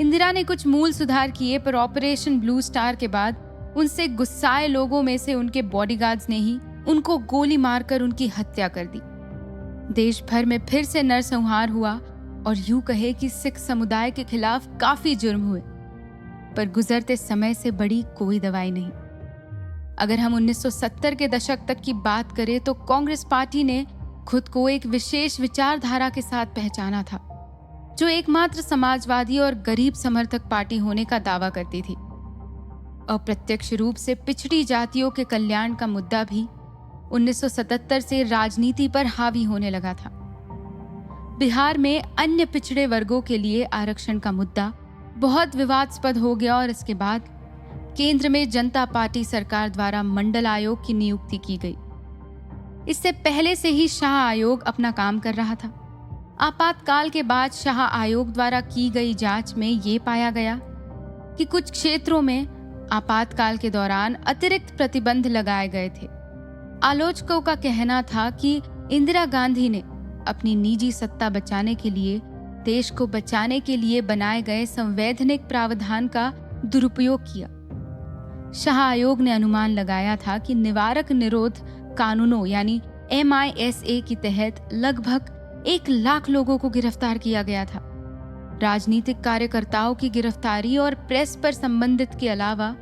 Speaker 1: इंदिरा ने कुछ मूल सुधार किए, पर ऑपरेशन ब्लू स्टार के बाद उनसे गुस्साए लोगों में से उनके बॉडीगार्ड्स ने ही उनको गोली मारकर उनकी हत्या कर दी। देश भर में फिर से नरसंहार हुआ और यूं कहे कि सिख समुदाय के खिलाफ काफी जुर्म हुए, पर गुजरते समय से बड़ी कोई दवाई नहीं। अगर हम 1970 के दशक तक की बात करें तो कांग्रेस पार्टी ने खुद को एक विशेष विचारधारा के साथ पहचाना था, जो एकमात्र समाजवादी और गरीब समर्थक पार्टी होने का दावा करती थी। अप्रत्यक्ष रूप से पिछड़ी जातियों के कल्याण का मुद्दा भी 1977 से राजनीति पर हावी होने लगा था। बिहार में अन्य पिछड़े वर्गों के लिए आरक्षण का मुद्दा बहुत विवादास्पद हो गया और इसके बाद केंद्र में जनता पार्टी सरकार द्वारा मंडल आयोग की नियुक्ति की गई। इससे पहले से ही शाह आयोग अपना काम कर रहा था। आपातकाल के बाद शाह आयोग द्वारा की गई जांच में ये पाया गया कि कुछ क्षेत्रों में आपातकाल के दौरान अतिरिक्त प्रतिबंध लगाए गए थे। आलोचकों का कहना था कि इंदिरा गांधी ने अपनी निजी सत्ता बचाने के लिए देश को बचाने के लिए बनाए गए संवैधानिक प्रावधान का दुरुपयोग किया। शाह आयोग ने अनुमान लगाया था कि निवारक निरोध कानूनों यानी MISA के तहत लगभग 1 लाख लोगों को गिरफ्तार किया गया था। राजनीतिक कार्यकर्ताओं की गिरफ्तारी और प्रेस पर संबंधित के अलावा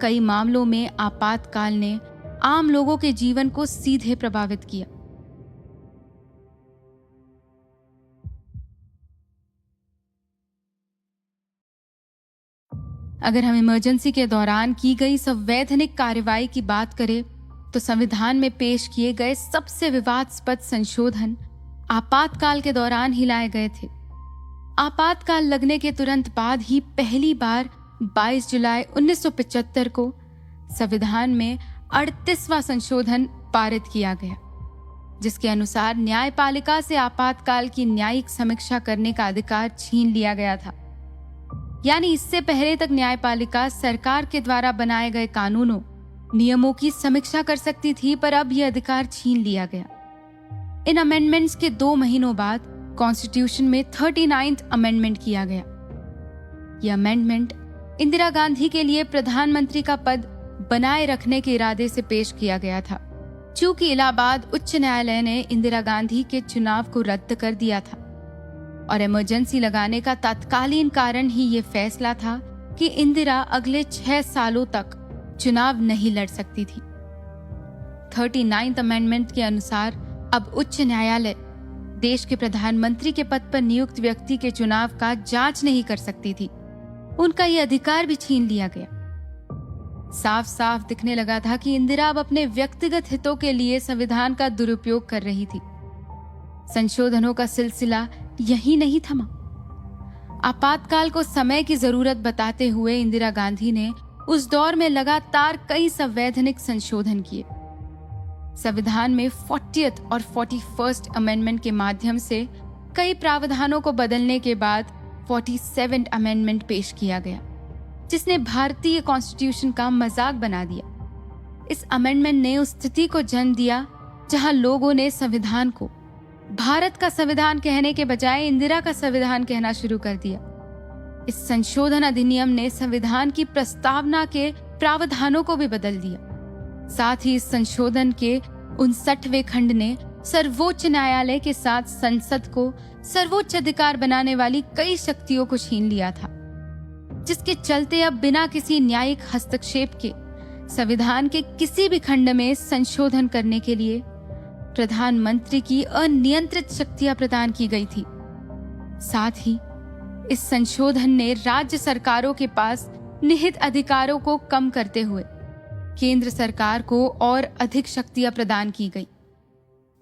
Speaker 1: कई मामलों में आपातकाल ने आम लोगों के जीवन को सीधे प्रभावित किया। अगर हम इमरजेंसी के दौरान की गई संवैधानिक कार्रवाई की बात करें तो संविधान में पेश किए गए सबसे विवादास्पद संशोधन आपातकाल के दौरान ही लाए गए थे। आपातकाल लगने के तुरंत बाद ही पहली बार 22 जुलाई 1975 को संविधान में 38वां संशोधन पारित किया गया, जिसके अनुसार न्यायपालिका से आपातकाल की न्यायिक समीक्षा करने का अधिकार छीन लिया गया था। यानी इससे पहले तक न्यायपालिका सरकार के द्वारा बनाए गए कानूनों नियमों की समीक्षा कर सकती थी, पर अब यह अधिकार छीन लिया गया। इन अमेंडमेंट्स के 2 महीनों बाद कॉन्स्टिट्यूशन में 39th अमेंडमेंट किया गया। यह अमेंडमेंट इंदिरा गांधी के लिए प्रधानमंत्री का पद बनाए रखने के इरादे से पेश किया गया था। चूंकि इलाहाबाद उच्च न्यायालय ने इंदिरा गांधी के चुनाव को रद्द कर दिया था और इमरजेंसी लगाने का तत्कालीन कारण ही ये फैसला था कि इंदिरा अगले 6 सालों तक चुनाव नहीं लड़ सकती थी। 39th अमेंडमेंट के अनुसार अब उच्च न्यायालय देश के प्रधानमंत्री के पद पर नियुक्त व्यक्ति के चुनाव का जांच नहीं कर सकती थी। उनका यह अधिकार भी छीन लिया गया। साफ साफ दिखने लगा था कि इंदिरा अब अपने व्यक्तिगत हितों के लिए संविधान का दुरुपयोग कर रही थी। संशोधनों का सिलसिला यही नहीं थमा। आपातकाल को समय की जरूरत बताते हुए इंदिरा गांधी ने उस दौर में लगातार कई संवैधानिक संशोधन किए। संविधान में 40th और 41st अमेंडमेंट के माध्यम से कई प्रावधानों को बदलने के बाद 47th अमेंडमेंट पेश किया गया, जिसने भारतीय कॉन्स्टिट्यूशन का मजाक बना दिया। इस अमेंडमेंट ने उस स्थिति को जन्म दिया जहां लोगों ने संविधान को भारत का संविधान कहने के बजाय इंदिरा का संविधान कहना शुरू कर दिया। इस संशोधन अधिनियम ने संविधान की प्रस्तावना के प्रावधानों को भी बदल दिया। साथ ही इस संशोधन के 59वें खंड ने सर्वोच्च न्यायालय के साथ संसद को सर्वोच्च अधिकार बनाने वाली कई शक्तियों को छीन लिया था, जिसके चलते अब बिना किसी न्यायिक हस्तक्षेप के संविधान के किसी भी खंड में संशोधन करने के लिए प्रधानमंत्री की अनियंत्रित शक्तियां प्रदान की गई थी। साथ ही इस संशोधन ने राज्य सरकारों के पास निहित अधिकारों को कम करते हुए केंद्र सरकार को और अधिक शक्तियां प्रदान की गई।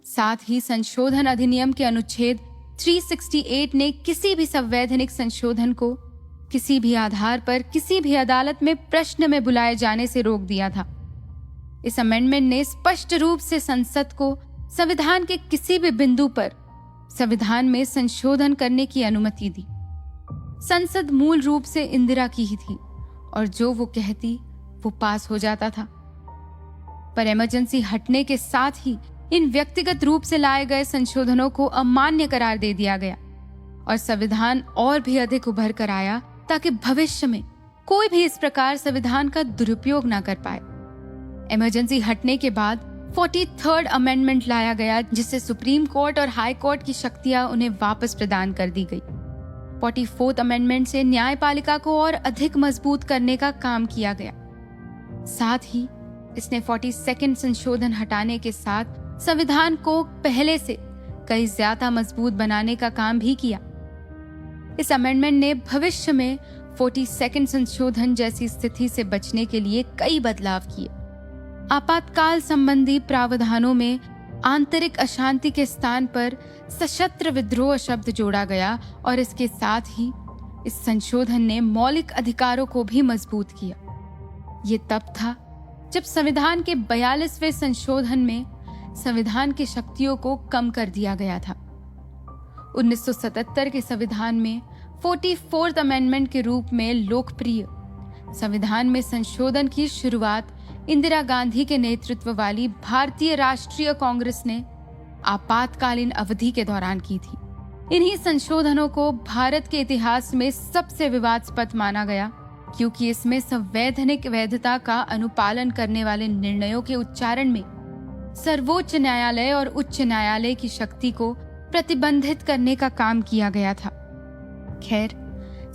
Speaker 1: साथ ही संशोधन अधिनियम के अनुच्छेद 368 ने किसी भी संवैधानिक संशोधन को किसी भी आधार पर किसी भी अदालत में प्रश्न में बुलाए जाने से रोक दिया था। इस अमेंडमेंट ने स्पष्ट रूप से संसद को संविधान के किसी भी बिंदु पर संविधान में संशोधन करने की अनुमति दी। संसद मूल रूप से इंदिरा की ही थी और जो वो कहती वो पास हो जाता था। पर इमरजेंसी हटने के साथ ही इन व्यक्तिगत रूप से लाए गए संशोधनों को अमान्य करार दे दिया गया और संविधान और भी अधिक उभर कर आया ताकि भविष्य में कोई भी इस प्रकार संविधान का दुरुपयोग न कर पाए। इमरजेंसी हटने के बाद 43rd अमेंडमेंट लाया गया, जिससे सुप्रीम कोर्ट और हाई कोर्ट की शक्तियां उन्हें वापस प्रदान कर दी गई। 44th अमेंडमेंट से न्यायपालिका को और अधिक मजबूत करने का काम किया गया। साथ ही इसने 42nd संशोधन हटाने के साथ संविधान को पहले से कई ज्यादा मजबूत बनाने का काम भी किया। इस अमेंडमेंट ने भविष्य में 42nd संशोधन जैसी स्थिति से बचने के लिए कई बदलाव किए। आपातकाल संबंधी प्रावधानों में आंतरिक अशांति के स्थान पर सशस्त्र विद्रोह शब्द जोड़ा गया और इसके साथ ही इस संशोधन ने मौलिक अधिकारों को भी मजबूत किया। ये तब था जब संविधान के 42वें संशोधन में संविधान की शक्तियों को कम कर दिया गया था। 1977 के संविधान में 44th अमेंडमेंट के रूप में लोकप्रिय संविधान में संशोधन की शुरुआत इंदिरा गांधी के नेतृत्व वाली भारतीय राष्ट्रीय कांग्रेस ने आपातकालीन अवधि के दौरान की थी। इन्हीं संशोधनों को भारत के इतिहास में सबसे विवादास्पद माना गया, क्योंकि इसमें संवैधानिक वैधता का अनुपालन करने वाले निर्णयों के उच्चारण में सर्वोच्च न्यायालय और उच्च न्यायालय की शक्ति को प्रतिबंधित करने का काम किया गया था। खैर,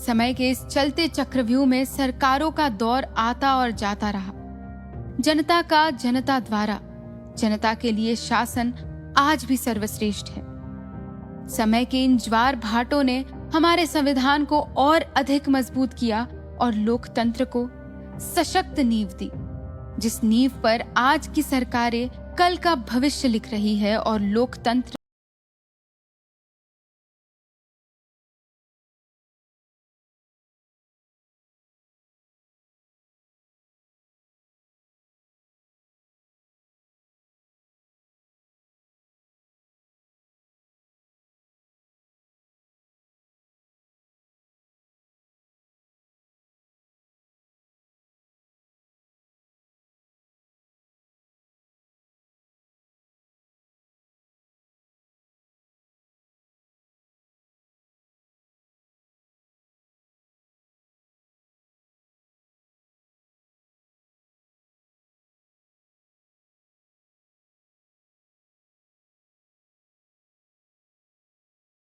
Speaker 1: समय के इस चलते चक्रव्यूह में सरकारों का दौर आता और जाता रहा। जनता का जनता द्वारा जनता के लिए शासन आज भी सर्वश्रेष्ठ है। समय के इन ज्वार भाटों ने हमारे संविधान को और अधिक मजबूत किया और लोकतंत्र को सशक्त नींव दी, जिस नींव पर आज की सरकारें कल का भविष्य लिख रही है और लोकतंत्र